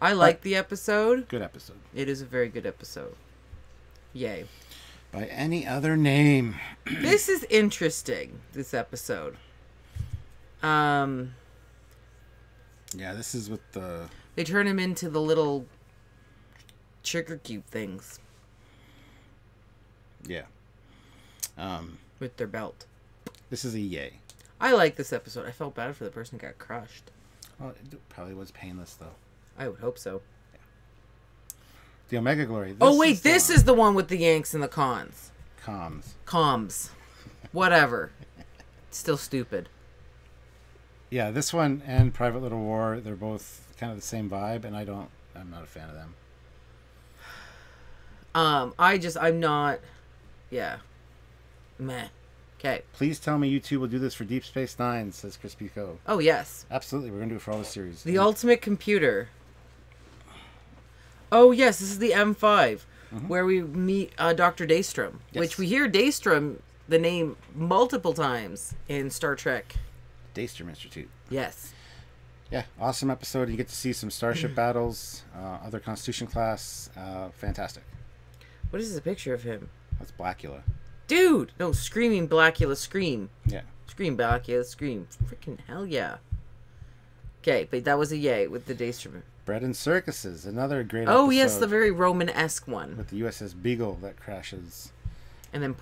I like the episode. Good episode. It is a very good episode. Yay. By any other name. This is interesting, this episode. Yeah, this is with the... They turn him into the little sugar cube things. Yeah. With their belt. This is a yay. I like this episode. I felt bad for the person who got crushed. Well, it probably was painless, though. I would hope so. Yeah. The Omega Glory. This is the one with the Yanks and the Cons. Comms. Whatever. Still stupid. Yeah, this one and Private Little War, they're both kind of the same vibe, and I'm not a fan of them. I'm not... Yeah. Meh. Okay. Please tell me you two will do this for Deep Space Nine, says Chris Pico. Oh, yes. Absolutely. We're going to do it for all the series. The Ultimate Computer. Oh, yes. This is the M5, where we meet Dr. Daystrom, which we hear Daystrom, the name, multiple times in Star Trek. Daystrom Institute. Yes. Yeah, awesome episode. You get to see some starship battles, other Constitution class. Fantastic. What is this picture of him? That's Blackula. Dude! No, screaming Blackula, scream. Yeah. Scream Blackula, scream. Freaking hell yeah. Okay, but that was a yay with the Daystrom. Bread and Circuses, another great episode. Oh, episode. yes, the very Roman-esque one. With the USS Beagle that crashes. And then,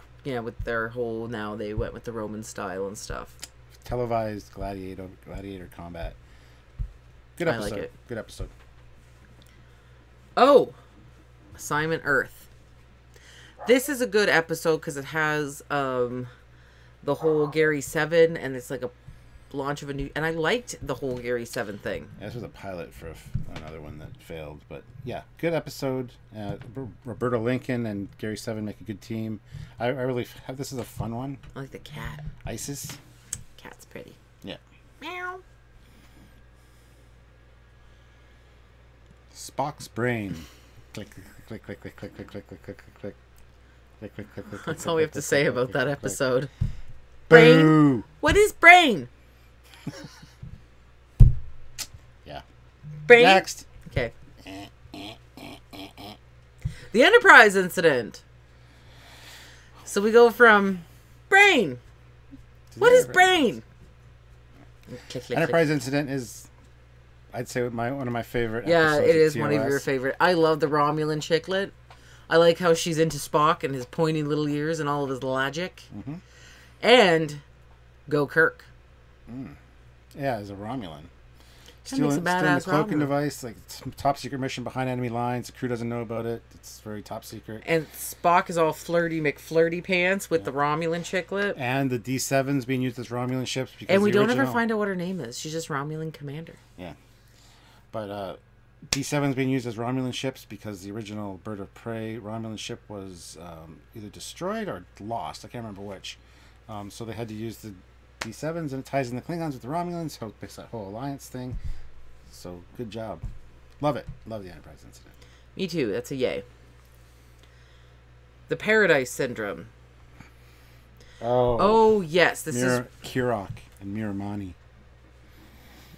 with their whole, now they went with the Roman style and stuff. Televised gladiator combat. Good episode. I like it. Good episode. Oh! Assignment Earth. This is a good episode because it has the whole Gary 7, and it's like a launch of a new... And I liked the whole Gary 7 thing. Yeah, this was a pilot for another one that failed. But yeah, good episode. Roberta Lincoln and Gary 7 make a good team. I really... This is a fun one. I like the cat. Isis. Cat's pretty. Yeah. Meow. Spock's brain. Click, click, click, click, click, click, click, click, click, click. That's all we have to say about that episode. Brain? Boo! What is brain? Yeah. Brain? Next. Okay. The Enterprise incident. So we go from brain. What is brain? Enterprise incident is, I'd say, one of my favorite episodes. Yeah, it is of one of your favorite. I love the Romulan chicklet. I like how she's into Spock and his pointy little ears and all of his logic. Mm-hmm. And go Kirk. Yeah, as a Romulan. Stealing the cloaking device, like top secret mission behind enemy lines. The crew doesn't know about it. It's very top secret. And Spock is all flirty McFlirty pants with the Romulan chicklet. And the D7's being used as Romulan ships. And we don't ever find out what her name is. She's just Romulan commander. Yeah. But D7's being used as Romulan ships because the original Bird of Prey Romulan ship was either destroyed or lost. I can't remember which. So they had to use the D7s, and it ties in the Klingons with the Romulans, so it makes that whole alliance thing. So good job. Love it. Love the Enterprise incident. Me too. That's a yay. The Paradise Syndrome. Oh, yes. This is Kirok and Miramani.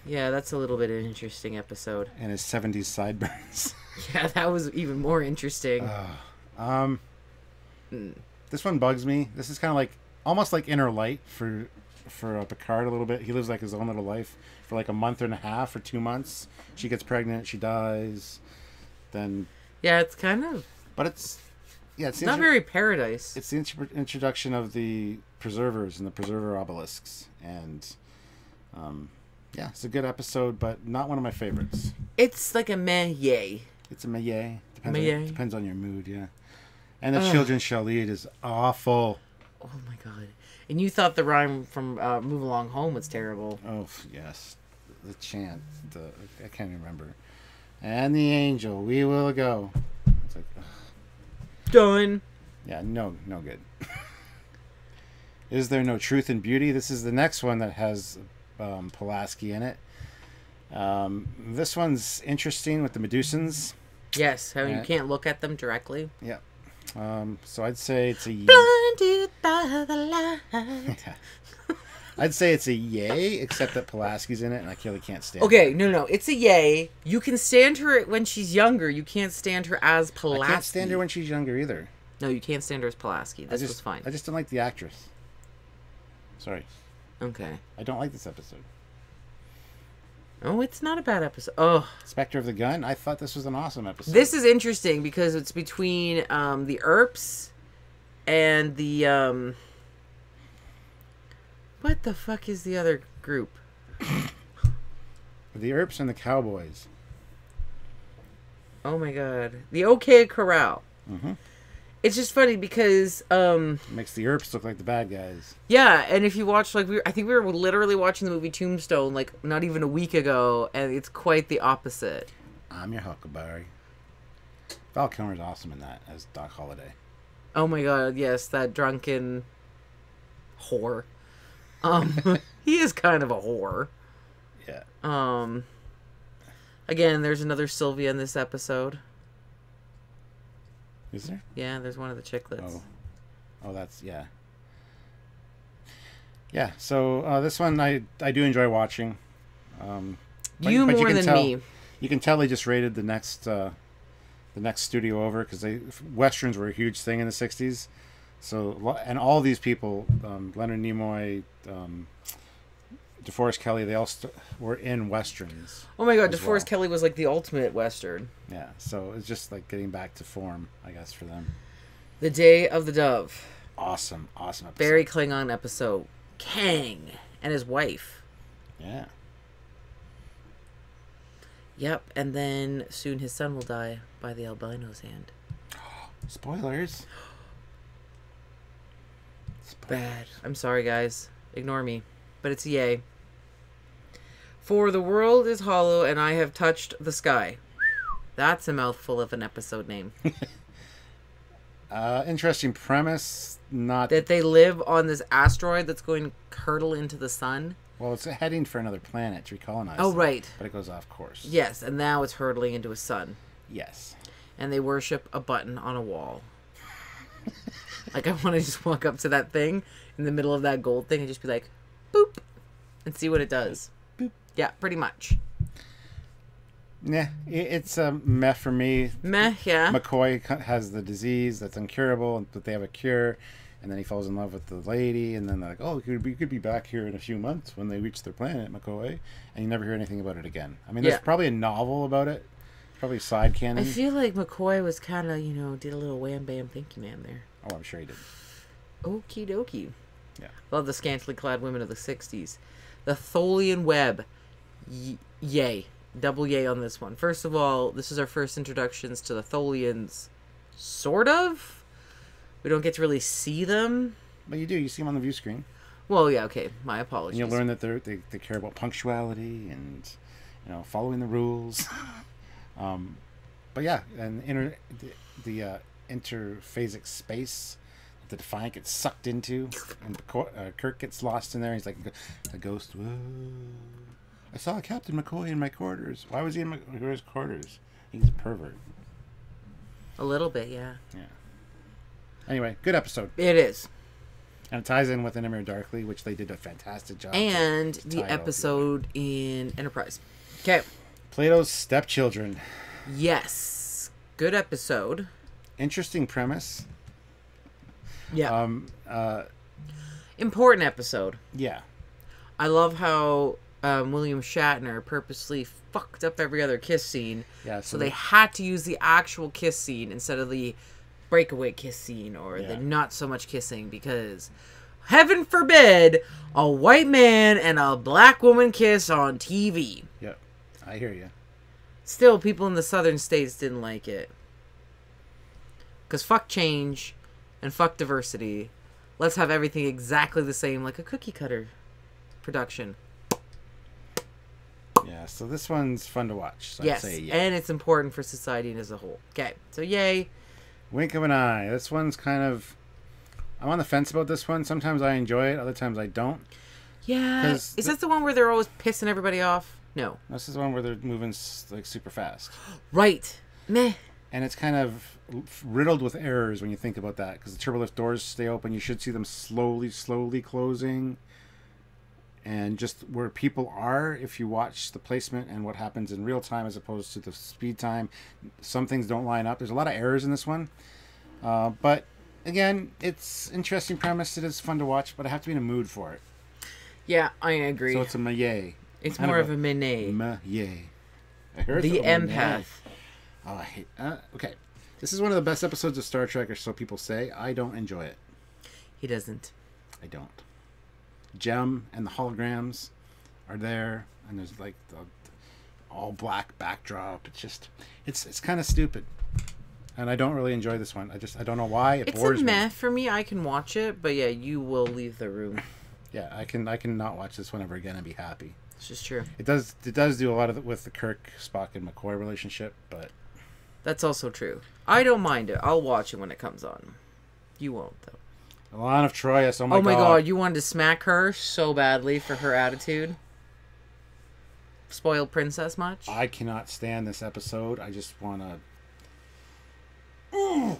Yeah, that's a little bit of an interesting episode. And his 70s sideburns. Yeah, that was even more interesting. This one bugs me. This is kind of like almost like Inner Light for Picard a little bit. He lives like his own little life for like a month and a half or 2 months. She gets pregnant, she dies. Then it's kind of. But it's not very Paradise. It's the introduction of the preservers and the preserver obelisks, and it's a good episode, but not one of my favorites. It's like a meh-yay. It's a meh-yay. Depends on your mood, yeah. And the Children Shall Lead is awful. Oh my god! And you thought the rhyme from "Move Along Home" was terrible. Oh yes, the chant. I can't remember. And the angel, we will go. It's like. Ugh. Done. Yeah, no good. Is there no truth in beauty? This is the next one that has Pulaski in it. This one's interesting with the Medusans. Yes, how you can't look at them directly. Yeah. So I'd say it's a blinded by the light. I'd say it's a yay, except that Pulaski's in it, and I really can't stand. Okay, no, it's a yay. You can stand her when she's younger. You can't stand her as Pulaski. I can't stand her when she's younger either. No, you can't stand her as Pulaski. This was fine. I just don't like the actress. Sorry. Okay. I don't like this episode. Oh, it's not a bad episode. Oh. Spectre of the Gun? I thought this was an awesome episode. This is interesting because it's between the Earps and the... What the fuck is the other group? The Earps and the Cowboys. Oh my god. The OK Corral. Mm-hmm. It's just funny because... It makes the Earps look like the bad guys. Yeah, and if you watch, I think we were literally watching the movie Tombstone, not even a week ago, and it's quite the opposite. I'm your Huckleberry. Val Kilmer's awesome in that as Doc Holliday. Oh my god, yes, that drunken whore. He is kind of a whore. Yeah. Again, there's another Silvia in this episode. Is there? Yeah, there's one of the chiclets. Oh, that's yeah. Yeah. So this one I do enjoy watching. You more than me. You can tell they just rated the next studio over because westerns were a huge thing in the '60s. So and all these people, Leonard Nimoy, DeForest Kelley, they all were in westerns. Oh my god, DeForest Kelley was like the ultimate western. Yeah, so it's just like getting back to form, I guess, for them. The Day of the Dove. Awesome episode. Very Klingon episode. Kang and his wife. Yeah. Yep, and then soon his son will die by the albino's hand. Spoilers. Bad. I'm sorry, guys. Ignore me. But it's yay. For the world is hollow and I have touched the sky. That's a mouthful of an episode name. Interesting premise. Not that they live on this asteroid that's going to hurtle into the sun. Well, it's heading for another planet to recolonize. Oh, right. But it goes off course. Yes, and now it's hurtling into a sun. Yes. And they worship a button on a wall. I want to just walk up to that thing in the middle of that gold thing and just be like, boop, and see what it does. Boop. Yeah, pretty much. Yeah, it's a meh for me. Meh, yeah. McCoy has the disease that's incurable, but they have a cure, and then he falls in love with the lady, and then they're like, oh, we could be back here in a few months when they reach their planet, McCoy, and you never hear anything about it again. I mean, there's probably a novel about it, probably side canon. I feel like McCoy was kind of, did a little wham bam thinky man there. Oh, I'm sure he did. Okie dokie. Yeah. Love the scantily clad women of the 60s. The Tholian Web. Yay. Double yay on this one. First of all, this is our first introductions to the Tholians. Sort of. We don't get to really see them. But you do. You see them on the view screen. Well, yeah, okay. My apologies. And you learn that they care about punctuality and, following the rules. But yeah, and the interphasic space that the Defiant gets sucked into, and Kirk gets lost in there. He's like a ghost. Whoa. I saw Captain McCoy in my quarters. Why was he in his quarters? He's a pervert. A little bit, yeah. Yeah. Anyway, good episode. It is. And it ties in with Enemy Darkly, which they did a fantastic job. And the episode in Enterprise. Okay. Plato's Stepchildren. Yes. Good episode. Interesting premise. Yeah. Important episode. Yeah. I love how William Shatner purposely fucked up every other kiss scene. Yeah. So they had to use the actual kiss scene instead of the breakaway kiss scene or the not so much kissing, because heaven forbid a white man and a black woman kiss on TV. Yep. I hear you. Still, people in the southern states didn't like it. Because fuck change and fuck diversity. Let's have everything exactly the same, like a cookie cutter production. Yeah, so this one's fun to watch. So yes, I'd say and it's important for society as a whole. Okay, so yay. Wink of an eye. This one's kind of... I'm on the fence about this one. Sometimes I enjoy it, other times I don't. Yeah. Is this the one where they're always pissing everybody off? No. This is the one where they're moving like super fast. Right. Meh. And it's kind of riddled with errors when you think about that, because the turbolift doors stay open. You should see them slowly closing. And just where people are, if you watch the placement and what happens in real time as opposed to the speed time, some things don't line up. There's a lot of errors in this one. But again, it's interesting premise. It is fun to watch, but I have to be in a mood for it. Yeah, I agree. So it's a yay. It's more of a mene. Yay. I heard the empath. Oh, I hate... okay. This is one of the best episodes of Star Trek, or so people say. I don't enjoy it. He doesn't. I don't. Gem and the holograms are there, and there's like the all black backdrop. It's just... It's kind of stupid. And I don't really enjoy this one. I don't know why. It bores me. It's a meh for me. I can watch it, but yeah, you will leave the room. Yeah, I can not watch this one ever again and be happy. It's just true. It does do a lot of it with the Kirk, Spock, and McCoy relationship, but... That's also true. I don't mind it. I'll watch it when it comes on. You won't, though. Alana of Troyes, oh my god, you wanted to smack her so badly for her attitude? Spoiled princess much? I cannot stand this episode. I just want to...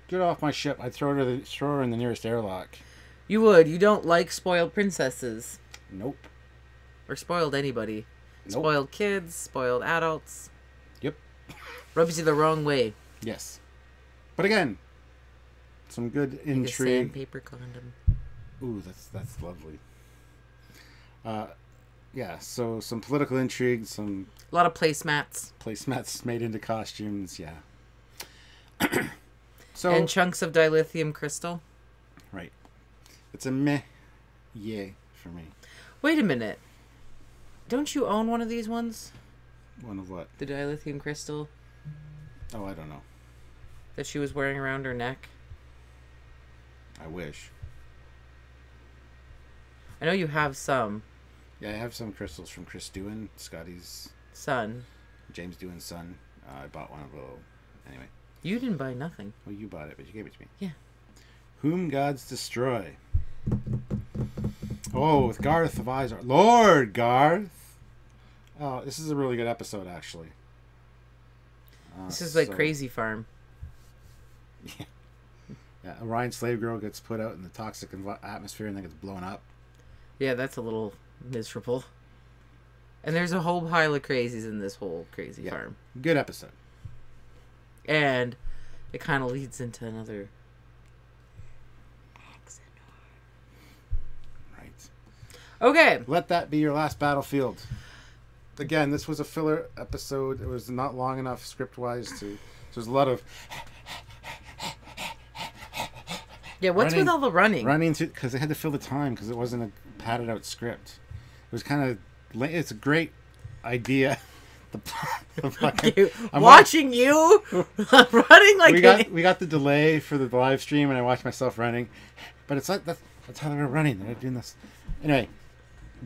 Get off my ship. I'd throw her in the nearest airlock. You would. You don't like spoiled princesses. Nope. Or spoiled anybody. Nope. Spoiled kids, spoiled adults. Yep. Rubs you the wrong way. Yes. But again, some good intrigue. Like a sandpaper condom. Ooh, that's lovely. Yeah, so some political intrigue, some... A lot of placemats. Placemats made into costumes, yeah. So, and chunks of dilithium crystal. Right. It's a meh yay for me. Wait a minute. Don't you own one of these ones? One of what? The dilithium crystal. Oh, I don't know. That she was wearing around her neck. I wish. I know you have some. Yeah, I have some crystals from Chris Doohan, Scotty's son. James Doohan's son. I bought one of those. Anyway. You didn't buy nothing. Well, you bought it, but you gave it to me. Yeah. Whom Gods Destroy. Oh, with Garth of Izar. Lord Garth! Oh, this is a really good episode, actually. This is like Crazy Farm. Yeah. Yeah, Orion Slave Girl gets put out in the toxic atmosphere and then gets blown up. Yeah, that's a little miserable. And there's a whole pile of crazies in this whole Crazy Farm. Good episode. And it kind of leads into another... Right. Okay. Let that be your last battlefield. Again, this was a filler episode. It was not long enough script-wise to... So there's a lot of... Yeah, what's with all the running? Running to... Because they had to fill the time because it wasn't a padded-out script. It was kind of... It's a great idea. I'm watching you running like we got the delay for the live stream, and I watched myself running. But it's like that's how they were running. They're doing this anyway.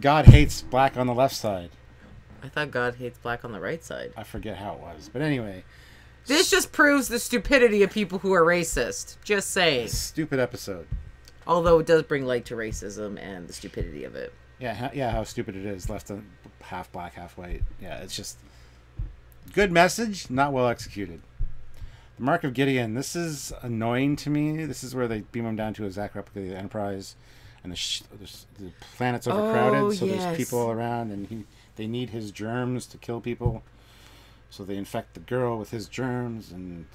God hates black on the left side. I thought God hates black on the right side. I forget how it was, but anyway, this just proves the stupidity of people who are racist. Just saying. Stupid episode. Although it does bring light to racism and the stupidity of it. Yeah, how stupid it is. Left on half black, half white. Yeah, it's just good message, not well executed. The Mark of Gideon. This is annoying to me. This is where they beam him down to a exact replica of the Enterprise, and the planet's overcrowded, so there's people around, and they need his germs to kill people. So they infect the girl with his germs, and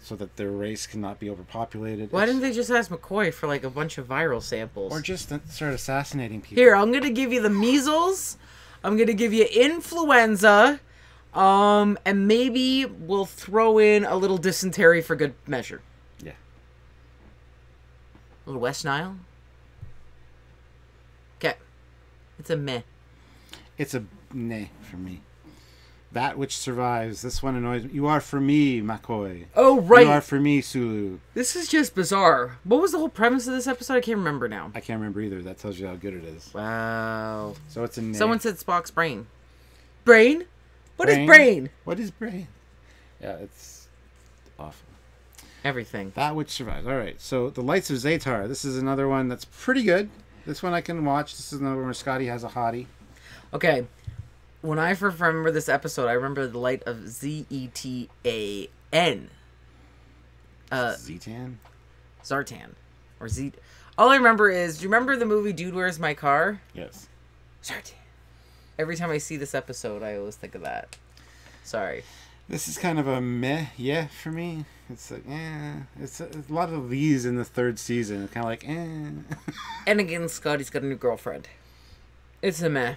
so that their race cannot be overpopulated. Why didn't they just ask McCoy for like a bunch of viral samples? Or just start assassinating people. Here, I'm going to give you the measles. I'm going to give you influenza. And maybe we'll throw in a little dysentery for good measure. Yeah. A little West Nile. Okay. It's a meh. It's a meh for me. That which survives. This one annoys me. You are for me, McCoy. Oh, right. You are for me, Sulu. This is just bizarre. What was the whole premise of this episode? I can't remember now. I can't remember either. That tells you how good it is. Wow. So it's a nay. Someone said Spock's brain. Brain? What is brain? What is brain? Yeah, it's awful. Everything. That which survives. All right. So the Lights of Zatar. This is another one that's pretty good. This one I can watch. This is another one where Scotty has a hottie. Okay. When I first remember this episode, I remember the light of Z-E-T-A-N. Zetan? Zartan. Or Z... All I remember is, do you remember the movie Dude, Where's My Car? Yes. Zartan. Every time I see this episode, I always think of that. Sorry. This is kind of a meh, yeah, for me. It's like, It's a lot of these in the third season. It's kind of like, And again, Scotty's got a new girlfriend. It's a meh.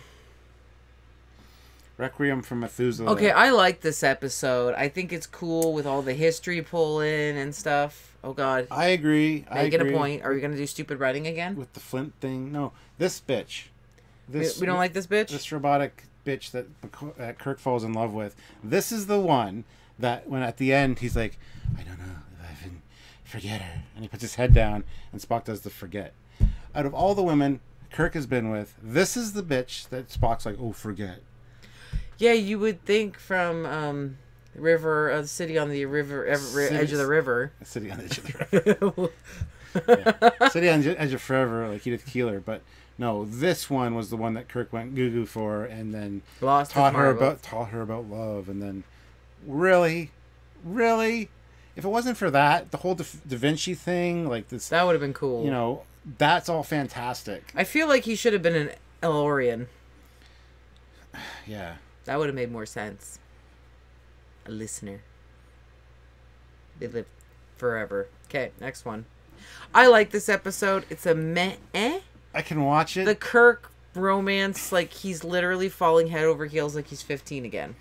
Requiem for Methuselah. Okay, I like this episode. I think it's cool with all the history pull-in and stuff. Oh, God. I agree. Make it a point. Are we going to do stupid writing again? With the Flint thing? No. This bitch. We don't like this bitch? This robotic bitch that Kirk falls in love with. This is the one that when at the end he's like, I don't know if I can forget her. And he puts his head down and Spock does the forget. Out of all the women Kirk has been with, this is the bitch that Spock's like, oh, forget. Yeah, you would think from City on the River, edge of the river. City on the edge of the river. Yeah. City on the edge of forever, like Edith Keeler. But no, this one was the one that Kirk went goo-goo for, and then taught her about love, and then really, if it wasn't for that, the whole Da Vinci thing, like this, that would have been cool. You know, that's all fantastic. I feel like he should have been an Elorian. Yeah. That would have made more sense. A listener. They live forever. Okay, next one. I like this episode. It's a meh. I can watch it. The Kirk romance, like he's literally falling head over heels like he's 15 again.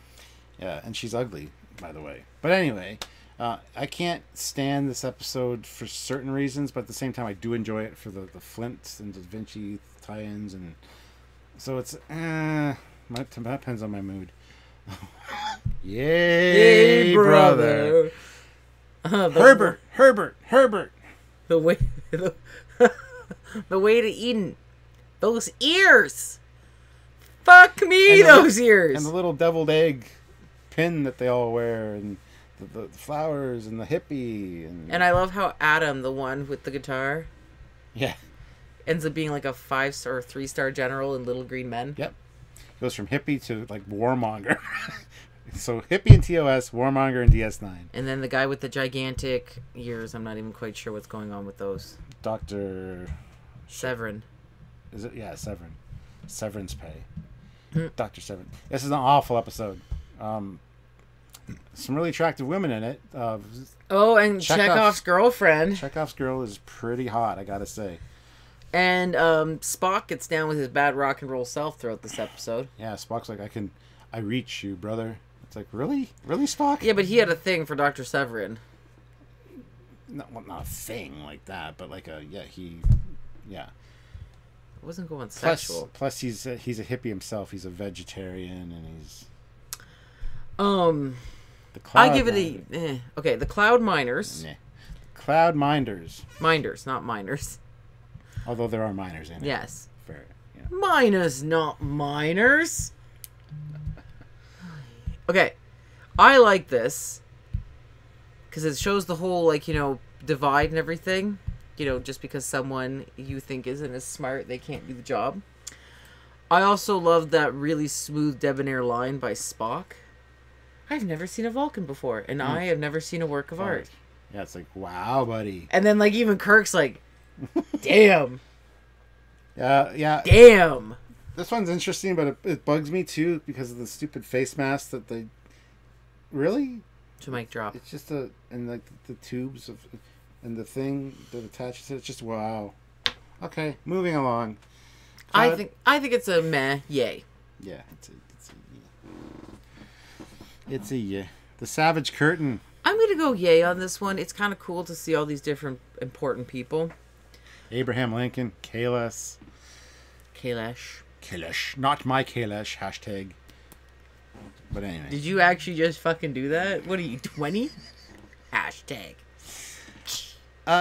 Yeah, and she's ugly, by the way. But anyway, I can't stand this episode for certain reasons, but at the same time I do enjoy it for the Flint and Da Vinci tie-ins, and so it's that depends on my mood. Yay, brother. Herbert. The way to Eden. Those ears. Fuck me, those ears. And the little deviled egg pin that they all wear, and the flowers, and the hippie. And I love how Adam, the one with the guitar, yeah, ends up being like a 5-star or 3-star general in Little Green Men. Yep. Goes from hippie to like warmonger. So hippie in TOS, warmonger in DS9. And then the guy with the gigantic ears, I'm not even quite sure what's going on with those. Dr. Severin. Is it? Yeah, Severin. Severance pay. Dr. Severin. This is an awful episode. Some really attractive women in it. And Chekhov's girlfriend. Chekhov's girl is pretty hot, I gotta say. And Spock gets down with his bad rock and roll self throughout this episode. Yeah, Spock's like, I reach you, brother. It's like, really? Really, Spock? Yeah, but he had a thing for Dr. Severin. Not a thing like that, but like yeah. It wasn't going sexual. Plus he's a hippie himself. He's a vegetarian, and he's... I give it okay, the Cloud Miners. Nah. Cloud Minders. Minders, not miners. Although there are miners in it. Yes. Fair. Yeah. Miners, not miners. Okay. I like this because it shows the whole, like, you know, divide and everything. You know, just because someone you think isn't as smart, they can't do the job. I also love that really smooth, debonair line by Spock. I've never seen a Vulcan before, and I have never seen a work of art. Yeah, it's like, wow, buddy. And then, like, even Kirk's like, damn. Yeah. Damn. This one's interesting, but it bugs me, too, because of the stupid face mask that they... Really? To mic drop. It's just and like the tubes of... And the thing that attaches it, it's just, wow. Okay, moving along. I think it's a meh, yay. Yeah, it's a yeah. The Savage Curtain. I'm going to go yay on this one. It's kind of cool to see all these different important people. Abraham Lincoln, Kailash. Not my Kailash, hashtag. But anyway. Did you actually just fucking do that? What are you, 20? Hashtag.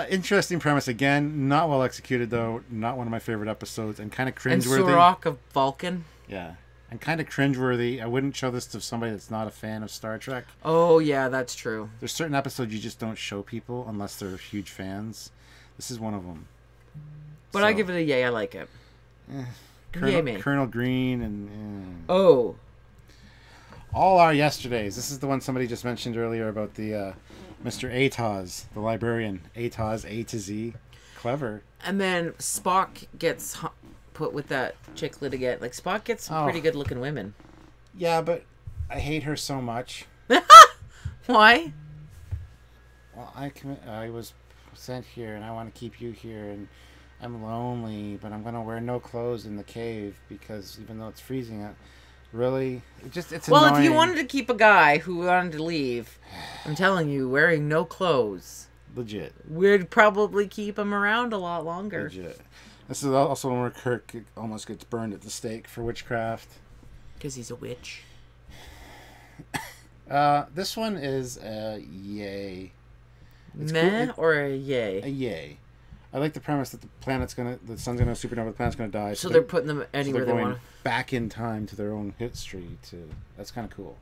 Interesting premise again. Not well executed, though. Not one of my favorite episodes. And kind of cringeworthy. And Sorok of Vulcan. Yeah. And kind of cringeworthy. I wouldn't show this to somebody that's not a fan of Star Trek. Oh, yeah, that's true. There's certain episodes you just don't show people unless they're huge fans. This is one of them. But I give it a yay. I like it. Colonel Green and... Oh. All Our Yesterdays. This is the one somebody just mentioned earlier about the Mr. TOS, the librarian. TOS, A to Z. Clever. And then Spock gets put with that chick lit again. Like, Spock gets some pretty good looking women. Yeah, but I hate her so much. Why? Well, I was sent here and I want to keep you here and I'm lonely, but I'm going to wear no clothes in the cave because even though it's freezing out, really? It's well, annoying. If you wanted to keep a guy who wanted to leave, I'm telling you, wearing no clothes. Legit. We'd probably keep him around a lot longer. Legit. This is also where Kirk almost gets burned at the stake for witchcraft. Because he's a witch. This one is a yay. It's meh cool. Or a yay? A yay. I like the premise that the sun's gonna supernova, the planet's gonna die. So they're putting them anywhere they want. Back in time to their own history. That's kind of cool.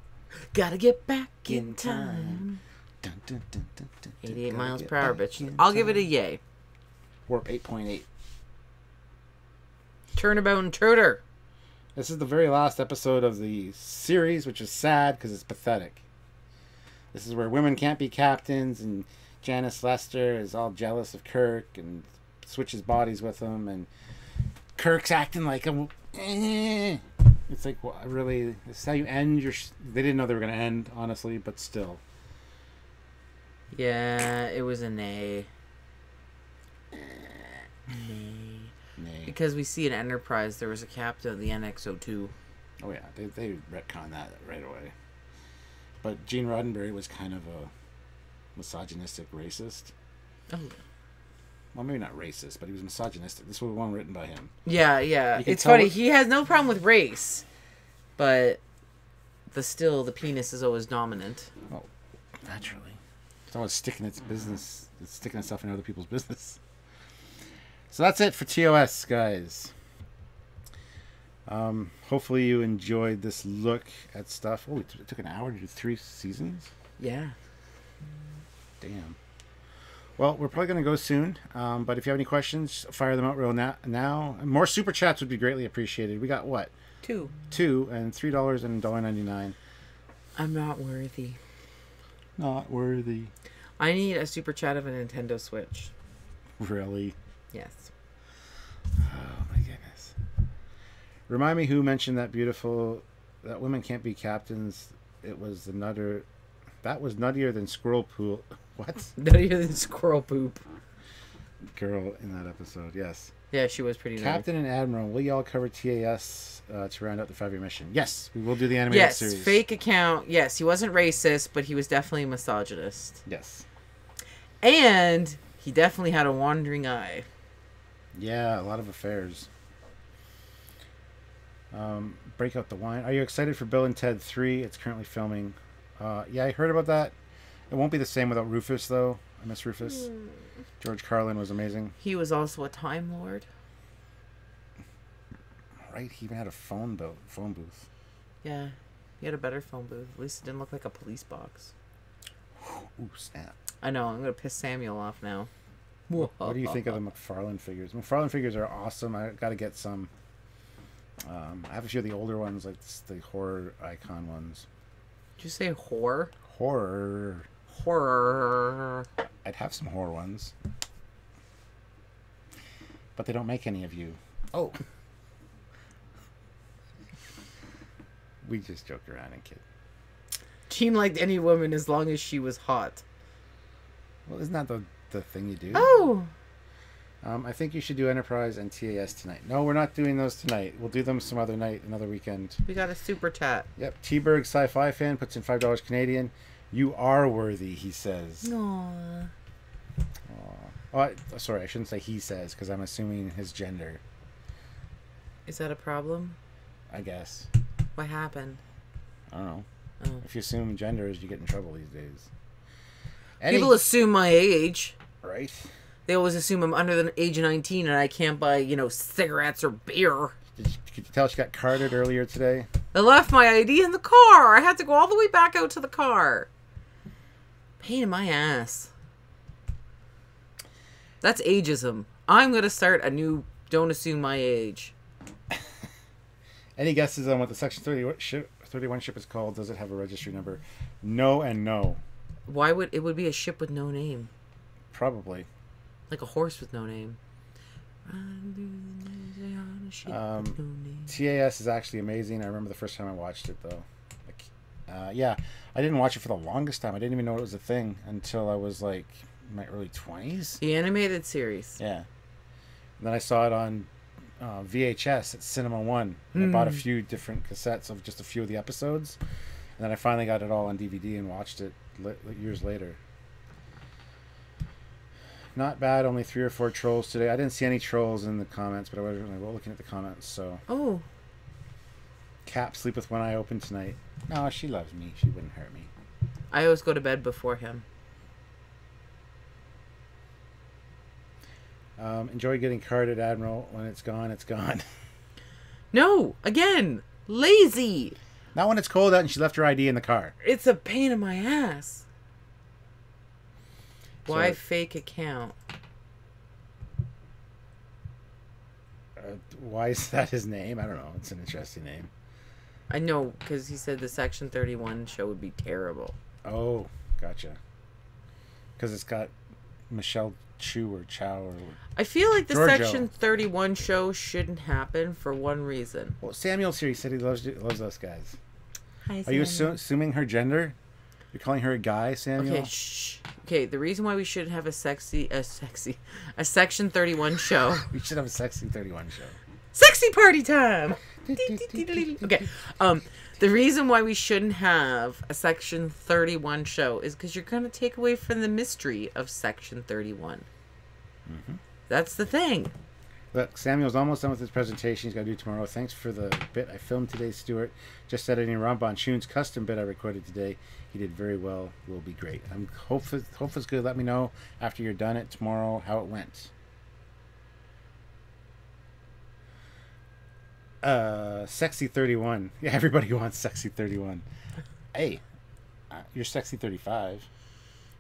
Gotta get back in time. Dun, dun, dun, dun, dun, 88 miles per hour, bitch. I'll give it a yay. Warp 8.8. Turnabout intruder. This is the very last episode of the series, which is sad because it's pathetic. This is where women can't be captains, and Janice Lester is all jealous of Kirk and switches bodies with him, and Kirk's acting like a... It's like, well, really? This is how you end your... They didn't know they were going to end, honestly, but still. Yeah, it was a nay. Nay. Because we see in Enterprise there was a captain of the NX-02. Oh yeah, they retconned that right away. But Gene Roddenberry was kind of a misogynistic racist. Oh. Well, maybe not racist, but he was misogynistic. This was one written by him. Yeah. It's funny. He has no problem with race, but the penis is always dominant. Oh, naturally. It's always sticking its business. It's sticking itself in other people's business. So that's it for TOS, guys. Hopefully you enjoyed this look at stuff. Oh, it took an hour to do 3 seasons? Yeah. Damn. Well, we're probably going to go soon. But if you have any questions, fire them out real now. More super chats would be greatly appreciated. We got what? 2. 2 and $3 and $1.99. I'm not worthy. Not worthy. I need a super chat of a Nintendo Switch. Really? Yes. Oh my goodness. Remind me who mentioned that women can't be captains. It was the nutter. That was nuttier than squirrel poop. What? Nuttier than squirrel poop. Girl in that episode, yes. Yeah, she was pretty Captain and Admiral, will y'all cover TAS to round out the 5-year mission? Yes, we will do the animated series. Yes, fake account. Yes, he wasn't racist, but he was definitely a misogynist. Yes. And he definitely had a wandering eye. Yeah, a lot of affairs. Break out the wine. Are you excited for Bill and Ted 3? It's currently filming. Yeah, I heard about that. It won't be the same without Rufus, though. I miss Rufus. George Carlin was amazing. He was also a Time Lord. Right, he even had a phone booth. Yeah, he had a better phone booth. At least it didn't look like a police box. Ooh, snap. I know, I'm going to piss Samuel off now. What do you think of the McFarlane figures? McFarlane figures are awesome. I got to get some. I have a few of the older ones, like the horror icon ones. Did you say whore? Horror. Horror. I'd have some horror ones. But they don't make any of you. Oh. We just joke around and kid. Jean liked any woman as long as she was hot. Well, isn't that the thing you do? Oh. I think you should do Enterprise and TAS tonight. No, we're not doing those tonight. We'll do them some other night, another weekend. We got a super chat. Yep. T-Berg Sci-Fi Fan puts in $5 Canadian. You are worthy, he says. Aww. Oh, sorry, I shouldn't say he says, because I'm assuming his gender. Is that a problem? I guess. What happened? I don't know. Oh. If you assume genders, you get in trouble these days. People assume my age. Right. They always assume I'm under the age of 19 and I can't buy, cigarettes or beer. Could you tell she got carded earlier today? I left my ID in the car. I had to go all the way back out to the car. Pain in my ass. That's ageism. I'm going to start a new don't assume my age. Any guesses on what the Section 31 ship is called? Does it have a registry number? No and no. Why would it be a ship with no name? Probably. Like a horse with no name. TAS is actually amazing. I remember the first time I watched it, though. Yeah, I didn't watch it for the longest time. I didn't even know it was a thing until I was like in my early 20s. The animated series. Yeah. And then I saw it on VHS at Cinema One. And I bought a few different cassettes of just a few of the episodes. And then I finally got it all on DVD and watched it years later. Not bad. Only 3 or 4 trolls today. I didn't see any trolls in the comments, but I wasn't really looking at the comments. So. Oh. Cap sleep with one eye open tonight. No, she loves me. She wouldn't hurt me. I always go to bed before him. Enjoy getting carded, Admiral. When it's gone, it's gone. No, again, lazy. Not when it's cold out and she left her ID in the car. It's a pain in my ass. Why fake account? Why is that his name? I don't know. It's an interesting name. I know, because he said the Section 31 show would be terrible. Oh, gotcha. Because it's got Michelle Chu or Chow or... I feel like the Giorgio. Section 31 show shouldn't happen for one reason. Well, Samuel's here. He said he loves us guys. Hi, Are you assuming her gender? You're calling her a guy, Samuel? Okay, shh. Okay, the reason why we should have a Section 31 show. We should have a Section 31 show. Sexy party time! Okay, the reason why we shouldn't have a Section 31 show is because you're going to take away from the mystery of Section 31. Mm-hmm. That's the thing. Look, Samuel's almost done with his presentation. He's got to do tomorrow. Thanks for the bit I filmed today, Stuart. Just editing Ramban Shoon's custom bit I recorded today. He did very well. Will be great. I'm hopeful it's good. Let me know after you're done it tomorrow how it went. Sexy 31. Yeah, everybody wants Sexy 31. Hey, you're Sexy 35.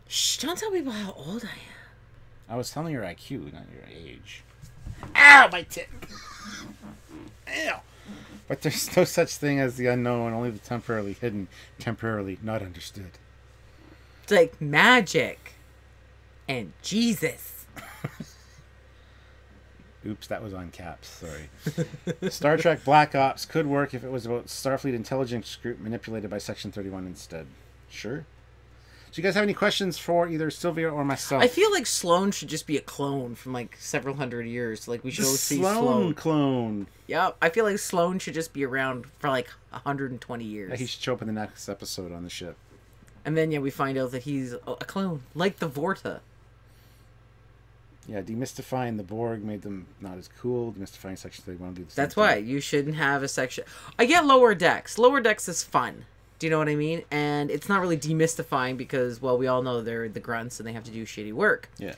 Shh, don't tell people how old I am. I was telling your IQ, not your age. Ow, my tip. Ew. But there's no such thing as the unknown, only the temporarily hidden, temporarily not understood. It's like magic and Jesus. Oops, that was on caps. Sorry. Star Trek Black Ops could work if it was about Starfleet intelligence group manipulated by Section 31 instead. Sure. So you guys have any questions for either Silvia or myself? I feel like Sloane should just be a clone from like several hundred years. Like we should always see Sloane. Clone. Yep. I feel like Sloane should just be around for like 120 years. Yeah, he should show up in the next episode on the ship. And then we find out that he's a clone, like the Vorta. Yeah, demystifying the Borg made them not as cool. Demystifying Section 31 do the same That's thing. why you shouldn't have a section. I get Lower Decks. Lower Decks is fun. Do you know what I mean? And it's not really demystifying because, well, we all know they're the grunts and they have to do shitty work. Yeah.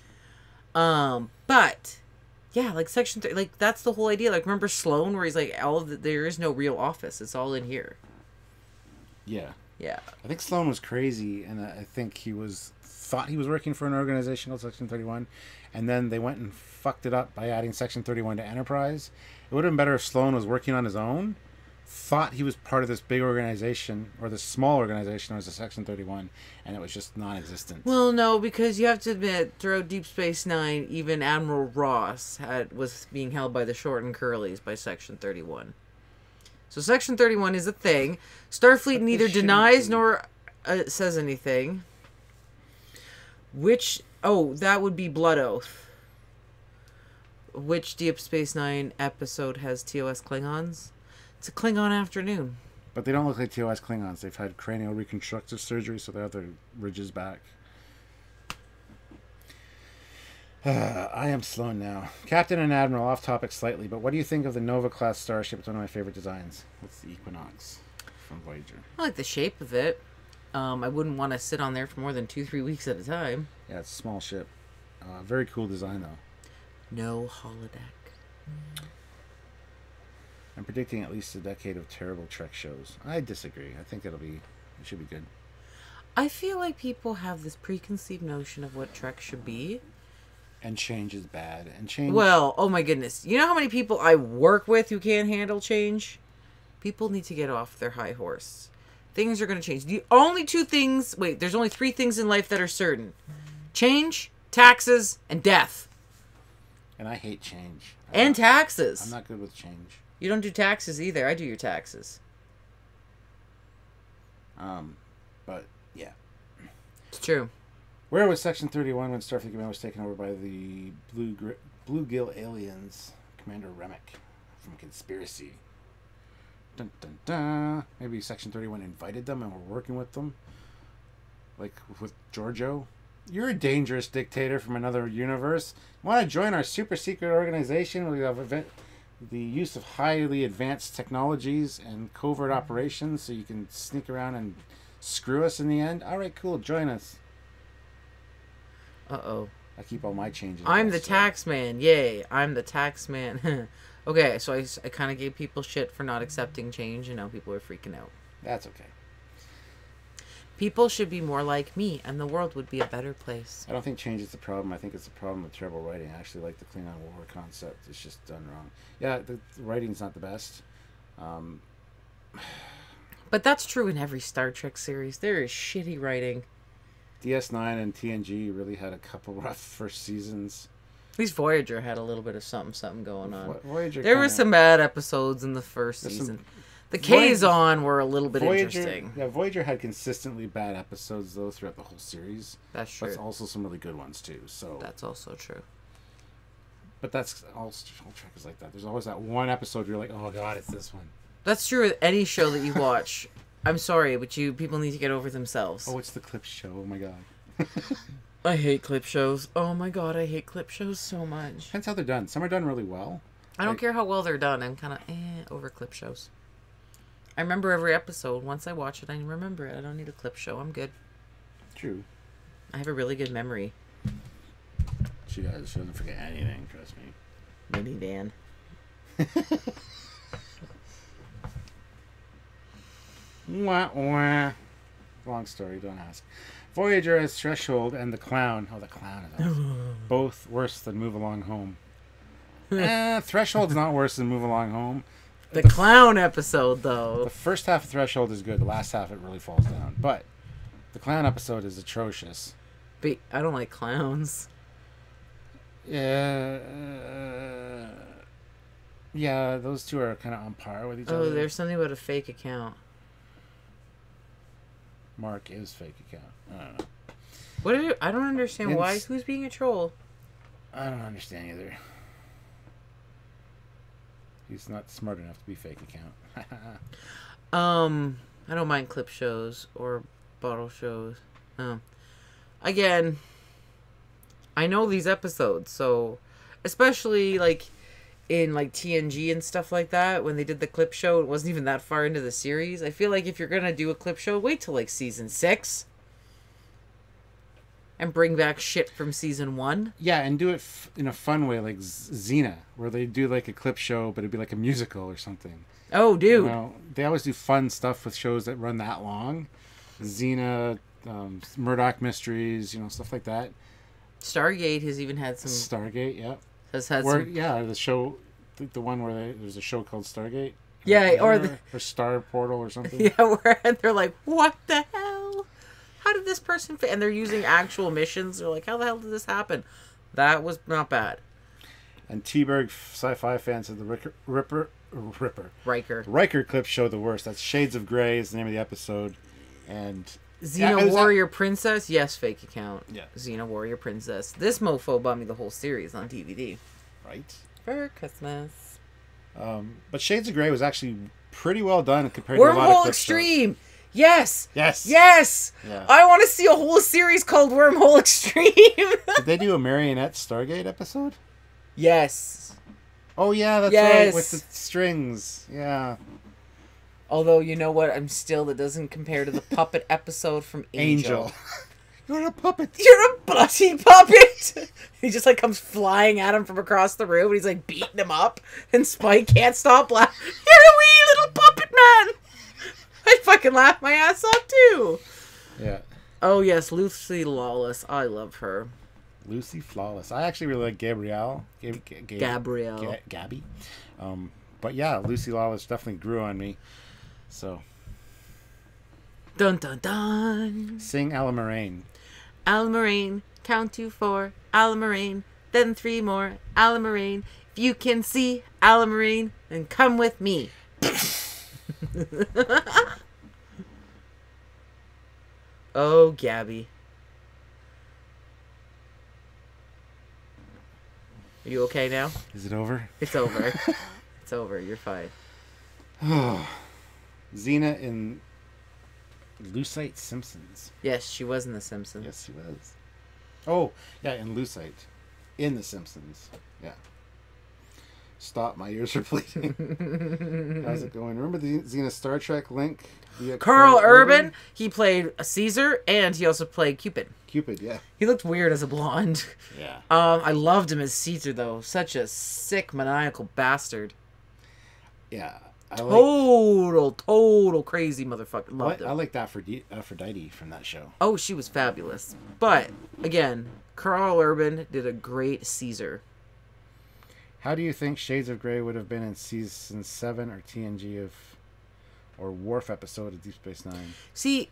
But yeah, like Section 3, like that's the whole idea. Like remember Sloane, where he's like, there is no real office. It's all in here. Yeah. Yeah. I think Sloane was crazy, and I think he thought he was working for an organization called Section 31, and then they went and fucked it up by adding Section 31 to Enterprise. It would have been better if Sloane was working on his own thought he was part of this big organization, or this small organization, as a Section 31, and it was just non-existent. Well, no, because you have to admit, throughout Deep Space Nine, even Admiral Ross was being held by the short and curlies by Section 31. So Section 31 is a thing. Starfleet neither denies nor says anything. That would be Blood Oath. Which Deep Space Nine episode has TOS Klingons? It's a Klingon afternoon. But they don't look like TOS Klingons. They've had cranial reconstructive surgery, so they have their ridges back. I am Sloan now. Captain and Admiral, off topic slightly, but what do you think of the Nova-class starship? It's one of my favorite designs. It's the Equinox from Voyager. I like the shape of it. I wouldn't want to sit on there for more than 2-3 weeks at a time. Yeah, it's a small ship. Very cool design, though. No holodeck. I'm predicting at least a decade of terrible Trek shows. I disagree. I think it should be good. I feel like people have this preconceived notion of what Trek should be. And change is bad. And change... Well, oh my goodness. You know how many people I work with who can't handle change? People need to get off their high horse. Things are going to change. The only two things... Wait, there's only 3 things in life that are certain. Change, taxes, and death. And I hate change. And taxes. I'm not good with change. You don't do taxes either. I do your taxes. But, yeah. It's true. Where was Section 31 when Starfleet Command was taken over by the Bluegill aliens? Commander Remick from Conspiracy. Dun, dun, dun. Maybe Section 31 invited them and were working with them. Like with Giorgio. You're a dangerous dictator from another universe. Want to join our super secret organization? We have the use of highly advanced technologies and covert operations so you can sneak around and screw us in the end? Alright, cool. Join us. Uh-oh. I keep all my changes. I'm the tax man. Yay. I'm the tax man. Okay, so I kind of gave people shit for not accepting change, and now people are freaking out. That's okay. People should be more like me, and the world would be a better place. I don't think change is the problem. I think it's the problem with terrible writing. I actually like the Klingon War concept. It's just done wrong. Yeah, the writing's not the best. But that's true in every Star Trek series. There is shitty writing. DS9 and TNG really had a couple rough first seasons. At least Voyager had a little bit of something going on. Voyager there were some bad episodes in the first season. The Kazon were a little bit interesting. Yeah, Voyager had consistently bad episodes, though, throughout the whole series. That's true. But also some really good ones, too. So that's also true. But that's all Trek is like that. There's always that one episode where you're like, oh, God, it's this one. That's true with any show that you watch. I'm sorry, but people need to get over themselves. Oh, it's the clip show. Oh, my God. I hate clip shows. Oh, my God, I hate clip shows so much. Depends how they're done. Some are done really well. I don't care how well they're done. I'm kind of over clip shows. I remember every episode. Once I watch it, I remember it. I don't need a clip show. I'm good. True. I have a really good memory. She does. She doesn't forget anything, trust me. Maybe Dan. Wah, wah. Long story, don't ask. Voyager as Threshold and the Clown. Oh, the Clown is awesome. Both worse than Move Along Home. Threshold's not worse than Move Along Home. The Clown episode, though. The first half of Threshold is good. The last half, it really falls down. But the Clown episode is atrocious. But I don't like clowns. Yeah, those two are kind of on par with each other. Oh, there's something about a fake account. Mark is fake account. I don't know. I don't understand why. Who's being a troll? I don't understand either. He's not smart enough to be fake account. I don't mind clip shows or bottle shows. Again, I know these episodes, so especially like in like TNG and stuff like that, when they did the clip show, it wasn't even that far into the series. I feel like if you're gonna do a clip show, wait till like season 6 and bring back shit from season 1. Yeah, and do it in a fun way, like Xena, where they do like a clip show, but it'd be like a musical or something. Oh, dude! You know, they always do fun stuff with shows that run that long. Xena, Murdoch Mysteries, stuff like that. Stargate has even had some. Stargate, yeah. Has had some. Yeah, the show, the one where there's a show called Stargate. Yeah, or Star Portal or something. Yeah, where they're like, what the hell? How did this person fit? And they're using actual missions. They're like, how the hell did this happen? That was not bad. And T-Berg sci-fi fans of the Riker clips show the worst. That's Shades of Grey is the name of the episode. And Xena Warrior Princess, yes, fake account. Yeah. Xena Warrior Princess. This mofo bought me the whole series on DVD. Right. For Christmas. But Shades of Grey was actually pretty well done compared to a lot of Wormhole clip Extreme! shows. Yes! Yes! Yes! Yeah. I want to see a whole series called Wormhole Extreme! Did they do a Marionette Stargate episode? Yes. Oh, yeah, that's right, with the strings. Yeah. Although, you know what? That doesn't compare to the puppet episode from Angel. You're a puppet. You're a bloody puppet! He just, comes flying at him from across the room, and he's, beating him up, and Spike can't stop laughing. You're a wee little puppet man! I fucking laugh my ass off, too! Yeah. Oh, yes, Lucy Lawless. I love her. Lucy Flawless. I actually really like Gabrielle. Gabrielle. Gabby. But yeah, Lucy Lawless definitely grew on me. So. Dun dun dun. Sing Alamarine. Alamarine. Count to 4. Alamarine. Then 3 more. Alamarine. If you can see Alamarine, then come with me. Oh, Gabby. Are you okay now? Is it over? It's over. It's over. You're fine. Xena in Lucite Simpsons. Yes, she was in The Simpsons. Yes, she was. Oh, yeah, in Lucite. In The Simpsons. Yeah. Stop, my ears are bleeding. How's it going? Remember the Xena Star Trek link? Carl Urban. He played a Caesar, and he also played Cupid. Cupid, yeah. He looked weird as a blonde. Yeah. I loved him as Caesar, though. Such a sick, maniacal bastard. Yeah. Total crazy motherfucker. Loved him. I liked Aphrodite from that show. Oh, she was fabulous. But, again, Carl Urban did a great Caesar. How do you think Shades of Grey would have been in season 7 or or Worf episode of Deep Space Nine? See,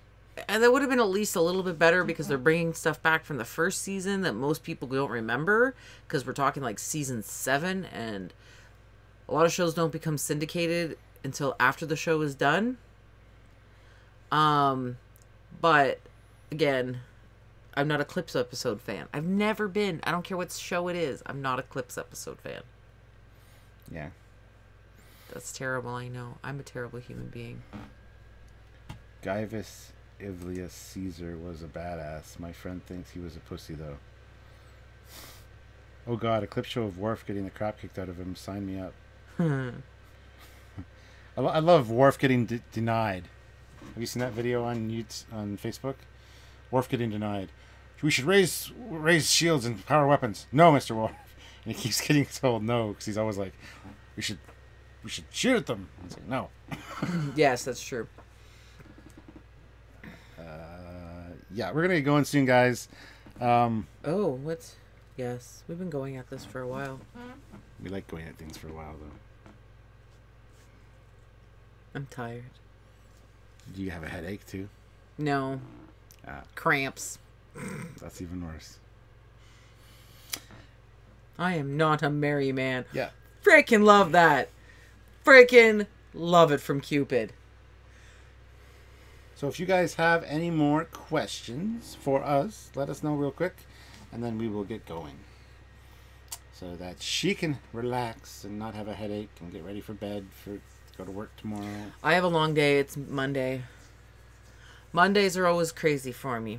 that would have been at least a little bit better because they're bringing stuff back from the first season that most people don't remember because we're talking season 7 and a lot of shows don't become syndicated until after the show is done. But again, I'm not a Clips episode fan. I've never been. I don't care what show it is. I'm not a Clips episode fan. Yeah. That's terrible, I know. I'm a terrible human being. Gaius Ivlius Caesar was a badass. My friend thinks he was a pussy, though. Oh god, a clip show of Worf getting the crap kicked out of him. Sign me up. I love Worf getting denied. Have you seen that video on Facebook? Worf getting denied. We should raise shields and power weapons. No, Mr. Worf. And he keeps getting told no because he's always like, we should shoot at them. He's like, no. Yes, that's true. Yeah, we're gonna get going soon, guys. Yes, we've been going at this for a while. We like going at things for a while, though. I'm tired. Do you have a headache too? No. Cramps. That's even worse. I am not a merry man. Yeah. Frickin' love that. Frickin' love it from Cupid. So if you guys have any more questions for us, let us know real quick, and then we will get going. So that she can relax and not have a headache and get ready for bed to go to work tomorrow. I have a long day. It's Monday. Mondays are always crazy for me.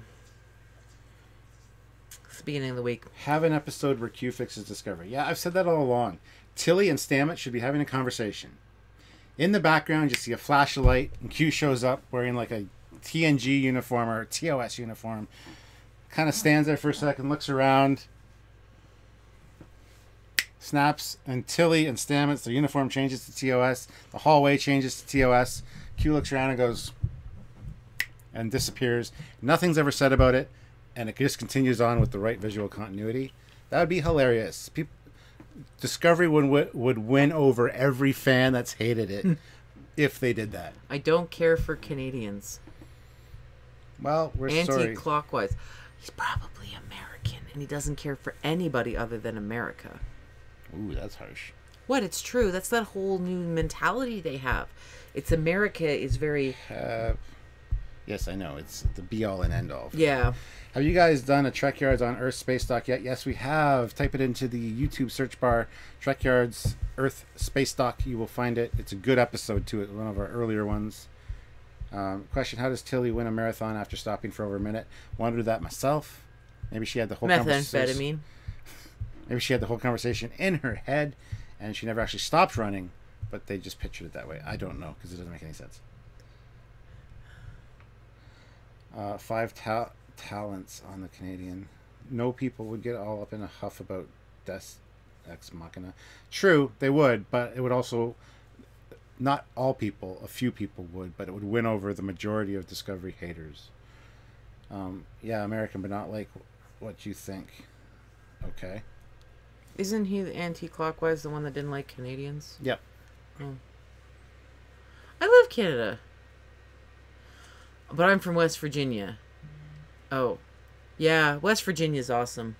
It's the beginning of the week. Have an episode where Q fixes Discovery. Yeah, I've said that all along. Tilly and Stamets should be having a conversation. In the background, you see a flash of light, and Q shows up wearing like a TNG uniform or a TOS uniform. Kind of stands there for a second, looks around, snaps, and Tilly and Stamets, their uniform changes to TOS. The hallway changes to TOS. Q looks around and goes, and disappears. Nothing's ever said about it, and it just continues on with the right visual continuity. That would be hilarious. Discovery would win over every fan that's hated it if they did that. I don't care for Canadians. Well, we're sorry. Anti-clockwise. He's probably American, and he doesn't care for anybody other than America. Ooh, that's harsh. What? It's true. That's that whole new mentality they have. It's America is very... Yes, I know. It's the be-all and end-all. Yeah. Have you guys done a Trekyards on Earth Space Dock yet? Yes, we have. Type it into the YouTube search bar. Trekyards Earth Space Dock. You will find it. It's a good episode, too. It's one of our earlier ones. Question, how does Tilly win a marathon after stopping for over a minute? Wondered that myself. Maybe she had the whole conversation. Methamphetamine. Maybe she had the whole conversation in her head, and she never actually stopped running, but they just pictured it that way. I don't know, because it doesn't make any sense. 5 talents on the Canadian. No people would get all up in a huff about Des Ex Machina. True, they would, but it would also... Not all people, a few people would, but it would win over the majority of Discovery haters. Yeah, American, but not like what you think. Okay. Isn't he the anti-clockwise, the one that didn't like Canadians? Yep. Oh. I love Canada. But I'm from West Virginia. Oh. Yeah, West Virginia's awesome.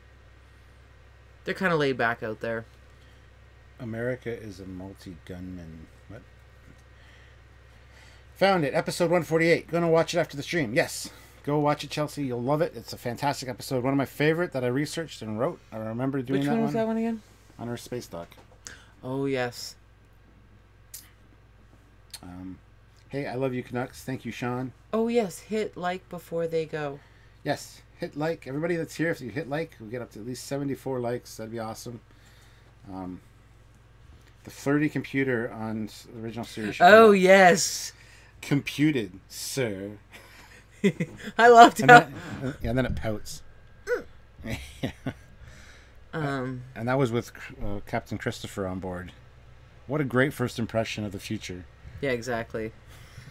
They're kind of laid back out there. America is a multi-gunman. What? Found it. Episode 148. Gonna watch it after the stream. Yes. Go watch it, Chelsea. You'll love it. It's a fantastic episode. One of my favorite that I researched and wrote. I remember doing that one. Which one was that one again? On Earth Space Dock. Oh, yes. Hey, I love you, Canucks. Thank you, Sean. Oh, yes. Hit like before they go. Yes. Hit like. Everybody that's here, if you hit like, we'll get up to at least 74 likes. That'd be awesome. The flirty computer on the original series. Oh, yes. Computed, sir. I loved how... And then it pouts. Yeah. And that was with Captain Christopher on board. What a great first impression of the future. Yeah, exactly.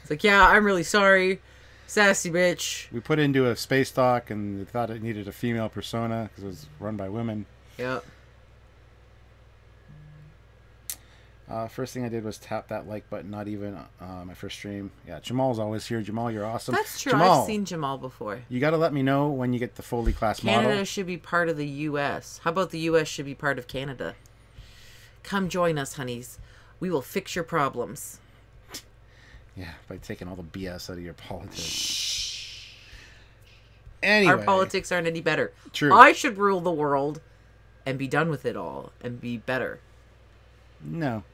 It's like, yeah, I'm really sorry. Sassy bitch. We put it into a space dock and we thought it needed a female persona because it was run by women. Yep. First thing I did was tap that like button, not even my first stream. Yeah, Jamal's always here. Jamal, you're awesome. That's true. Jamal, I've seen Jamal before. You got to let me know when you get the Foley class model. Canada should be part of the U.S. How about the U.S. should be part of Canada? Come join us, honeys. We will fix your problems. Yeah, by taking all the BS out of your politics. Anyway. Our politics aren't any better. True. I should rule the world and be done with it all and be better. No.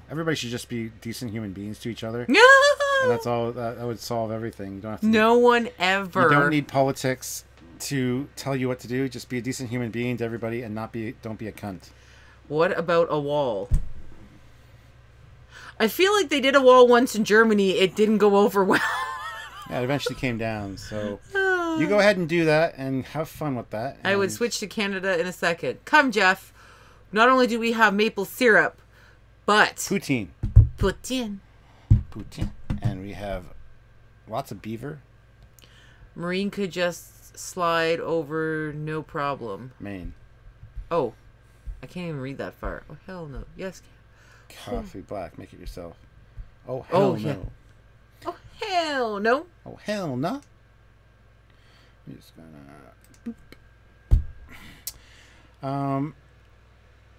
Everybody should just be decent human beings to each other. No. And that's all. That would solve everything. You don't have to. No one ever. You don't need politics to tell you what to do. Just be a decent human being to everybody, and don't be a cunt. What about a wall? I feel like they did a wall once in Germany. It didn't go over well. Yeah, it eventually came down. So you go ahead and do that and have fun with that. I would switch to Canada in a second. Come, Jeff. Not only do we have maple syrup, but... Poutine. And we have lots of beaver. Marine could just slide over, no problem. Maine. Oh. I can't even read that far. Oh, hell no. Yes. Coffee black. Make it yourself. Oh, hell no. Yeah. Oh, hell no. Oh, hell no. I'm just gonna...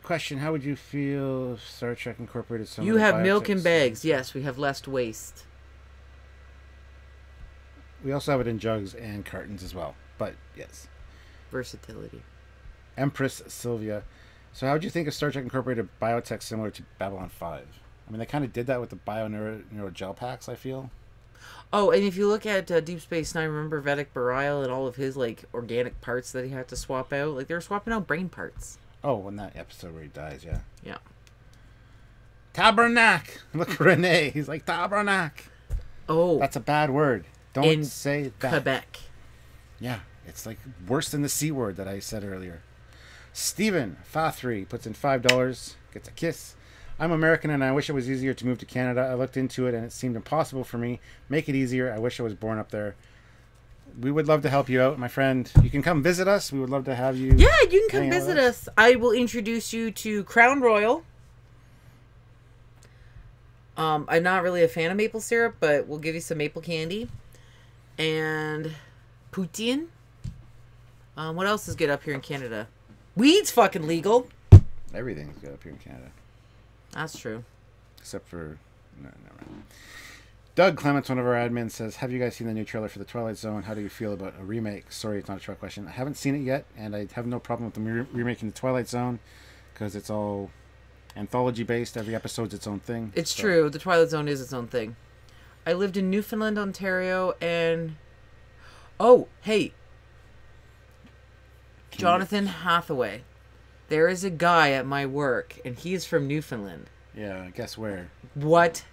Question, how would you feel if Star Trek incorporated some You have milk in bags. Yes, we have less waste. We also have it in jugs and cartons as well. But, yes. Versatility. Empress Silvia. So how would you think if Star Trek incorporated biotech similar to Babylon 5? I mean, they kind of did that with the bio-neuro gel packs, I feel. Oh, and if you look at Deep Space Nine, remember Vedic Bareil and all of his, like, organic parts that he had to swap out? Like, they were swapping out brain parts. Oh, in that episode where he dies, yeah. Yeah. Tabernacle! Look at Renee. He's like, Tabernacle. Oh. That's a bad word. Don't say that. Quebec. Yeah. It's like worse than the C word that I said earlier. Steven Fa3 puts in $5, gets a kiss. I'm American and I wish it was easier to move to Canada. I looked into it and it seemed impossible for me. Make it easier. I wish I was born up there. We would love to help you out, my friend. You can come visit us. We would love to have you. Yeah, you can come visit us. I will introduce you to Crown Royal. I'm not really a fan of maple syrup, but we'll give you some maple candy. And poutine. What else is good up here in Canada? Weed's fucking legal. Everything's good up here in Canada. That's true. Except for... No, never mind. Doug Clements, one of our admins, says, have you guys seen the new trailer for The Twilight Zone? How do you feel about a remake? Sorry, it's not a trick question. I haven't seen it yet, and I have no problem with them remaking The Twilight Zone, because it's all anthology-based. Every episode's its own thing. It's true. The Twilight Zone is its own thing. I lived in Newfoundland, Ontario, and... Oh, hey. Jonathan Hathaway. There is a guy at my work, and he is from Newfoundland. Yeah, guess where? What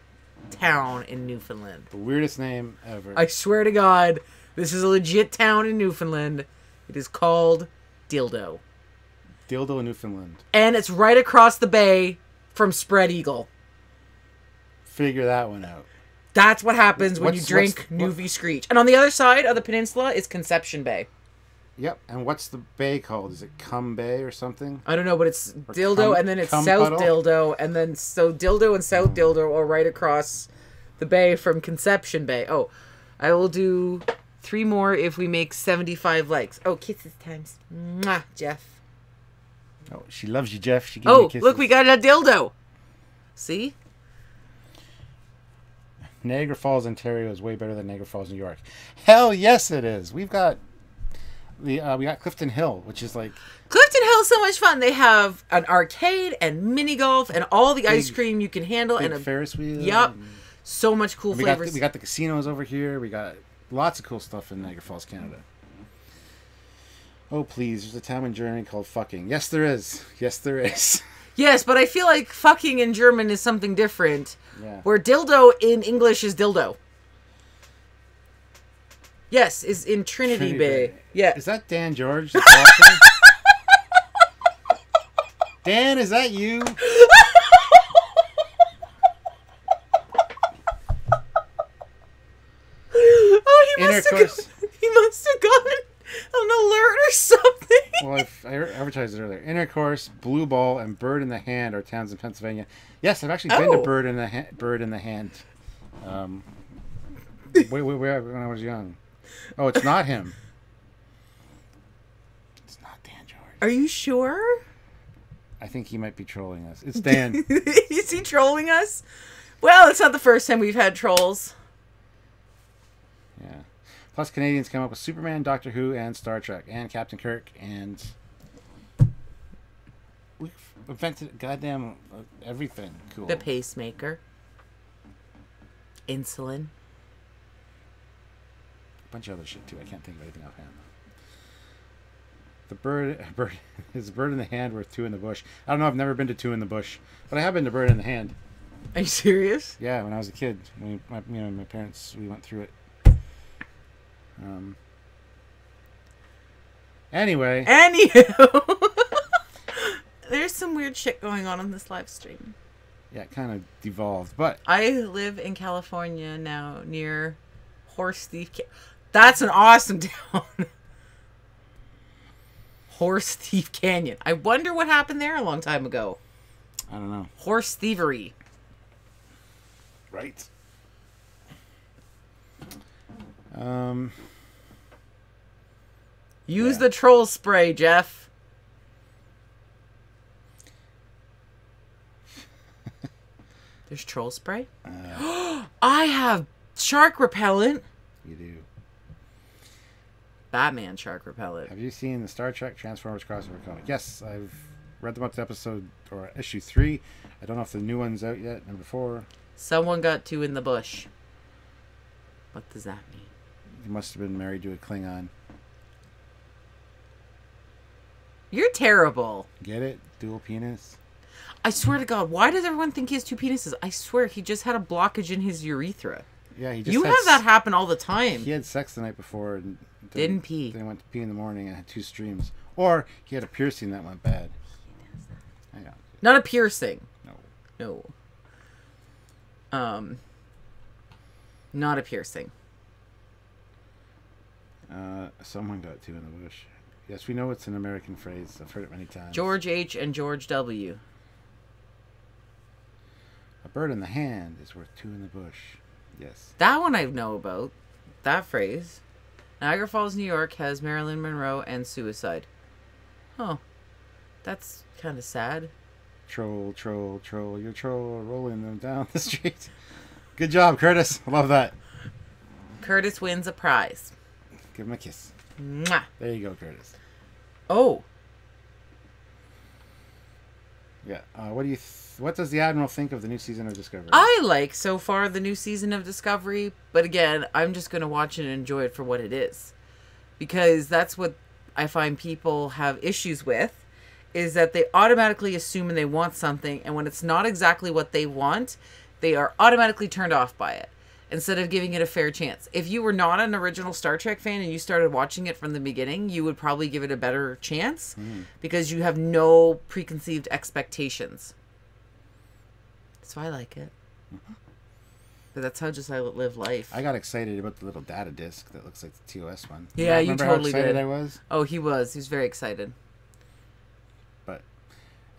town in Newfoundland? The weirdest name ever. I swear to God, this is a legit town in Newfoundland. It is called Dildo. Dildo in Newfoundland. And it's right across the bay from Spread Eagle. Figure that one out. That's what happens when you drink Newfie Screech. And on the other side of the peninsula is Conception Bay. Yep. And what's the bay called? Is it Cum Bay or something? I don't know, but it's Dildo, and then it's South Dildo, and then so Dildo and South Dildo are right across the bay from Conception Bay. Oh, I will do 3 more if we make 75 likes. Oh, kisses times. Mwah, Jeff. Oh, she loves you, Jeff. She gave me kisses. Look, we got a dildo. See? Niagara Falls, Ontario is way better than Niagara Falls, New York. Hell yes, it is. We got Clifton Hill, which is like... Clifton Hill is so much fun. They have an arcade and mini golf and all the ice cream you can handle. And a Ferris wheel. Yep. So much cool flavors. We got the casinos over here. We got lots of cool stuff in Niagara Falls, Canada. Oh, please. There's a town in Germany called fucking. Yes, there is. Yes, there is. Yes, but I feel like fucking in German is something different. Yeah. Where dildo in English is dildo. Yes, is in Trinity Bay. Yeah. Is that Dan George that's watching? Dan, is that you? Oh, he must have gotten an alert or something. Well, I advertised it earlier. Intercourse, Blue Ball, and Bird in the Hand are towns in Pennsylvania. Yes, I've actually been to Bird in the Hand. When I was young. Oh, it's not him. It's not Dan George. Are you sure? I think he might be trolling us. It's Dan. Is he trolling us? Well, it's not the first time we've had trolls. Yeah. Plus, Canadians come up with Superman, Doctor Who, and Star Trek, and Captain Kirk, and we've invented goddamn everything cool. The pacemaker. Insulin. A bunch of other shit, too. I can't think of anything offhand. The bird is a bird in the hand worth 2 in the bush. I don't know. I've never been to 2 in the bush, but I have been to Bird in the Hand. Are you serious? Yeah, when I was a kid, my parents, we went through it. Anyway. Anywho. There's some weird shit going on this live stream. Yeah, it kind of devolved, but... I live in California now, near Horse Thief... That's an awesome town. Horse Thief Canyon. I wonder what happened there a long time ago. I don't know. Horse thievery. Right. Use the troll spray, Jeff. There's troll spray? I have shark repellent. You do. Batman shark repellent. Have you seen the Star Trek Transformers crossover comic? Yes, I've read them up to episode or issue 3. I don't know if the new one's out yet. Number 4. Someone got 2 in the bush. What does that mean? He must have been married to a Klingon. You're terrible. Get it? Dual penis? I swear to God, why does everyone think he has 2 penises? I swear, he just had a blockage in his urethra. Yeah, he just You have that happen all the time. He had sex the night before and didn't pee. Then he went to pee in the morning and had 2 streams. Or he had a piercing that went bad. He does that. Yeah. Not a piercing. No. Not a piercing. Someone got 2 in the bush. Yes, we know it's an American phrase. I've heard it many times. George H. and George W. A bird in the hand is worth two in the bush. Yes. That one I know about. That phrase. Niagara Falls, New York has Marilyn Monroe and suicide. Oh. That's kind of sad. Troll, troll, troll. Your troll rolling them down the street. Good job, Curtis. I love that. Curtis wins a prize. Give him a kiss. Mwah. There you go, Curtis. Oh. Yeah. What does the Admiral think of the new season of Discovery? I like so far the new season of Discovery, but again, I'm just going to watch it and enjoy it for what it is. Because that's what I find people have issues with, is that they automatically assume and they want something, and when it's not exactly what they want, they are automatically turned off by it, instead of giving it a fair chance. If you were not an original Star Trek fan and you started watching it from the beginning, you would probably give it a better chance because you have no preconceived expectations. So I like it. But that's how just I live life. I got excited about the little data disc that looks like the TOS one. Yeah, you totally how excited did. I was? Oh, he was. He was very excited. But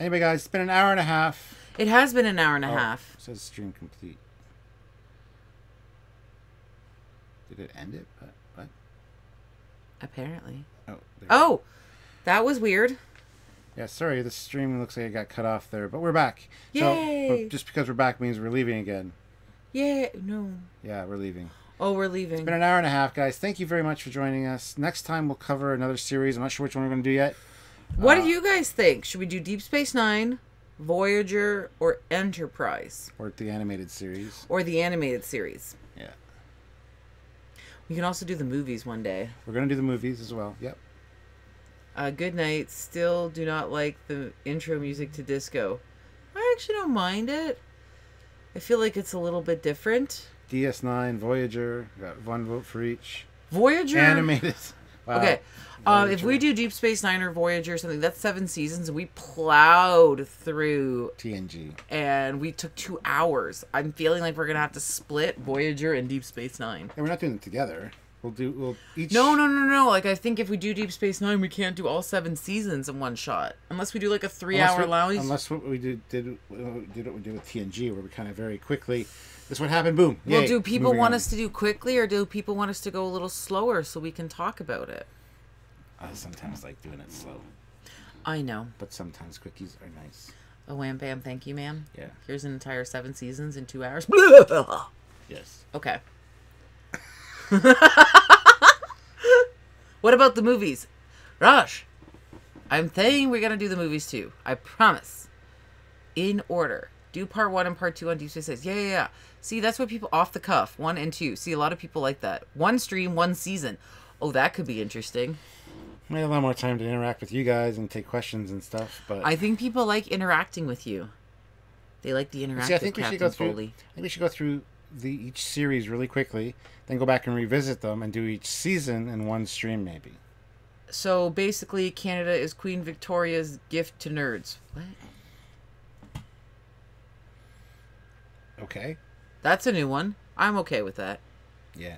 anyway, guys, it's been an hour and a half. It has been an hour and a half. It says stream complete. Did it end it? What? Apparently. Oh, that was weird. Yeah, sorry, the stream looks like it got cut off there, but we're back. Yay! So, but just because we're back means we're leaving again. Yeah, no. Yeah, we're leaving. Oh, we're leaving. It's been an hour and a half, guys. Thank you very much for joining us. Next time we'll cover another series. I'm not sure which one we're going to do yet. What do you guys think? Should we do Deep Space Nine, Voyager, or Enterprise? Or the animated series. Or the animated series. Yeah. We can also do the movies one day. We're going to do the movies as well. Yep. Good night. Still do not like the intro music to Disco. I actually don't mind it. I feel like it's a little bit different. DS9, Voyager. Got one vote for each. Voyager? Animated. Wow. Okay. If we do Deep Space Nine or Voyager or something, that's 7 seasons. We plowed through TNG. And we took 2 hours. I'm feeling like we're going to have to split Voyager and Deep Space Nine. And we're not doing it together. We'll each... No. Like, I think if we do Deep Space Nine, we can't do all 7 seasons in one shot. Unless we do, like, a 3-hour allowance. Unless what we did what we did with TNG, where we kind of very quickly... This is what happened, boom. Well, do people want us to do quickly, or do people want us to go a little slower so we can talk about it? I sometimes like doing it slow. I know. But sometimes quickies are nice. Oh, wham, bam, thank you, ma'am. Yeah. Here's an entire 7 seasons in 2 hours. Yes. Okay. What about the movies? Raj, I'm saying we're going to do the movies too. I promise. In order. Do part 1 and part 2 on Deep Space Nine. Yeah. See, that's what people off the cuff. 1 and 2. See, a lot of people like that. 1 stream, 1 season. Oh, that could be interesting. We have a lot more time to interact with you guys and take questions and stuff, but I think people like interacting with you. They like the interactive. See, I think we should go through. Foley. I think we should go through each series really quickly, then go back and revisit them and do each season in 1 stream, maybe. So basically, Canada is Queen Victoria's gift to nerds. What? Okay. That's a new one. I'm okay with that. Yeah.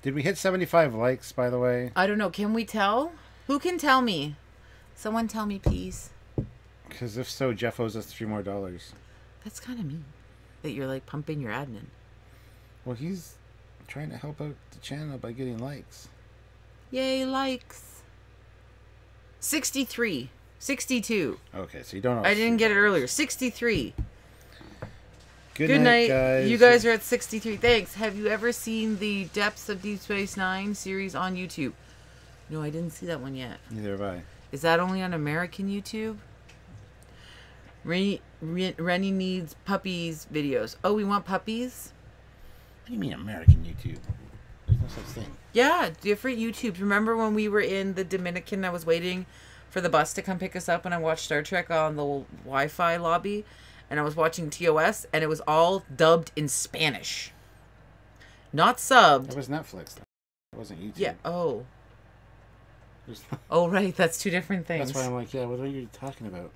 Did we hit 75 likes, by the way? I don't know. Can we tell? Who can tell me? Someone tell me, please. Because if so, Jeff owes us $3 more. That's kind of mean. That you're like pumping your admin. Well, he's trying to help out the channel by getting likes. Yay, likes. 63. 62. Okay, so you don't know. I didn't get it earlier. 63. Good night, guys. You guys are at 63. Thanks. Have you ever seen the Depths of Deep Space Nine series on YouTube? No, I didn't see that one yet. Neither have I. Is that only on American YouTube? Rennie needs puppies videos. Oh, we want puppies? What do you mean American YouTube? There's no such thing. Yeah, different YouTubes. Remember when we were in the Dominican, I was waiting for the bus to come pick us up and I watched Star Trek on the Wi-Fi lobby? And I was watching TOS, and it was all dubbed in Spanish. Not subbed. That was Netflix, though. It wasn't YouTube. Yeah, oh. Oh, right, that's 2 different things. That's why I'm like, yeah, what are you talking about?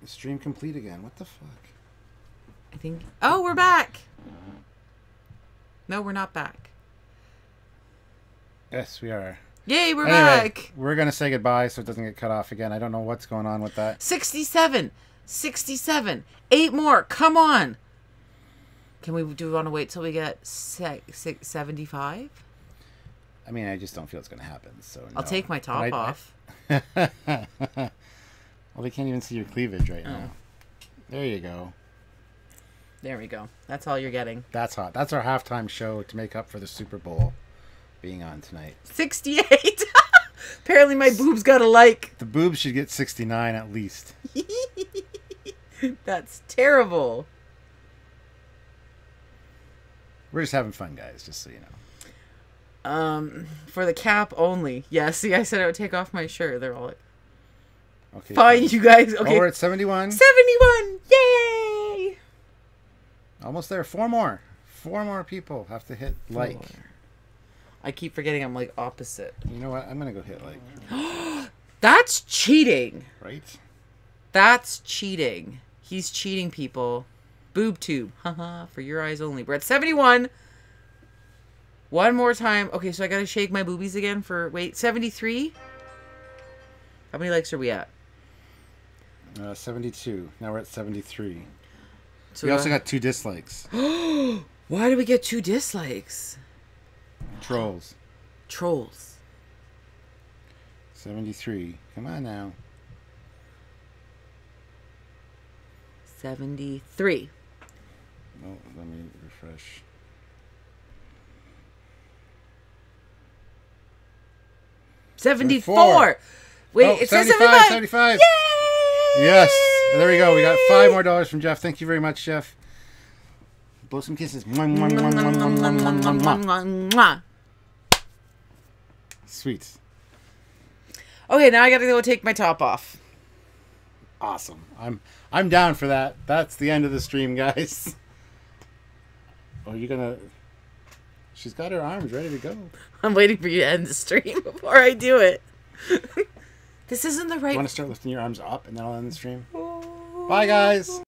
The stream complete again. What the fuck? I think... Oh, we're back! No, we're not back. Yes, we are. Yay, we're back! We're going to say goodbye so it doesn't get cut off again. I don't know what's going on with that. 67! 67. 8 more. Come on. Do we want to wait till we get 75? I mean, I just don't feel it's going to happen. So I'll take my top off. Well, they can't even see your cleavage right now. There you go. There we go. That's all you're getting. That's hot. That's our halftime show to make up for the Super Bowl being on tonight. 68. Apparently my boobs got a like. The boobs should get 69 at least. That's terrible. We're just having fun, guys, just so you know. For the cap only. Yeah, see, I said I would take off my shirt. They're all like, okay, fine, you guys. Okay. Oh, we're at 71. 71. Yay! Almost there. 4 more. 4 more people have to hit like. 4. I keep forgetting I'm like opposite. You know what? I'm going to go hit like. That's cheating. Right? That's cheating. He's cheating, people. Boob tube. Haha, for your eyes only. We're at 71. One more time. Okay, so I gotta shake my boobies again for... Wait, 73? How many likes are we at? 72. Now we're at 73. So we also got 2 dislikes. Why did we get 2 dislikes? Trolls. 73. Come on now. 73. Oh, let me refresh. $74. Wait, oh, it says 75. 75. Yay! Yes. There we go. We got $5 more from Jeff. Thank you very much, Jeff. Blow some kisses. Mwah, mwah, mwah, mwah, mwah, mwah, mwah, mwah. Sweet. Okay, now I gotta go take my top off. Awesome. I'm down for that. That's the end of the stream, guys. Oh, you're gonna... She's got her arms ready to go. I'm waiting for you to end the stream before I do it. This isn't the right... You want to start lifting your arms up and then I'll end the stream? Bye, guys.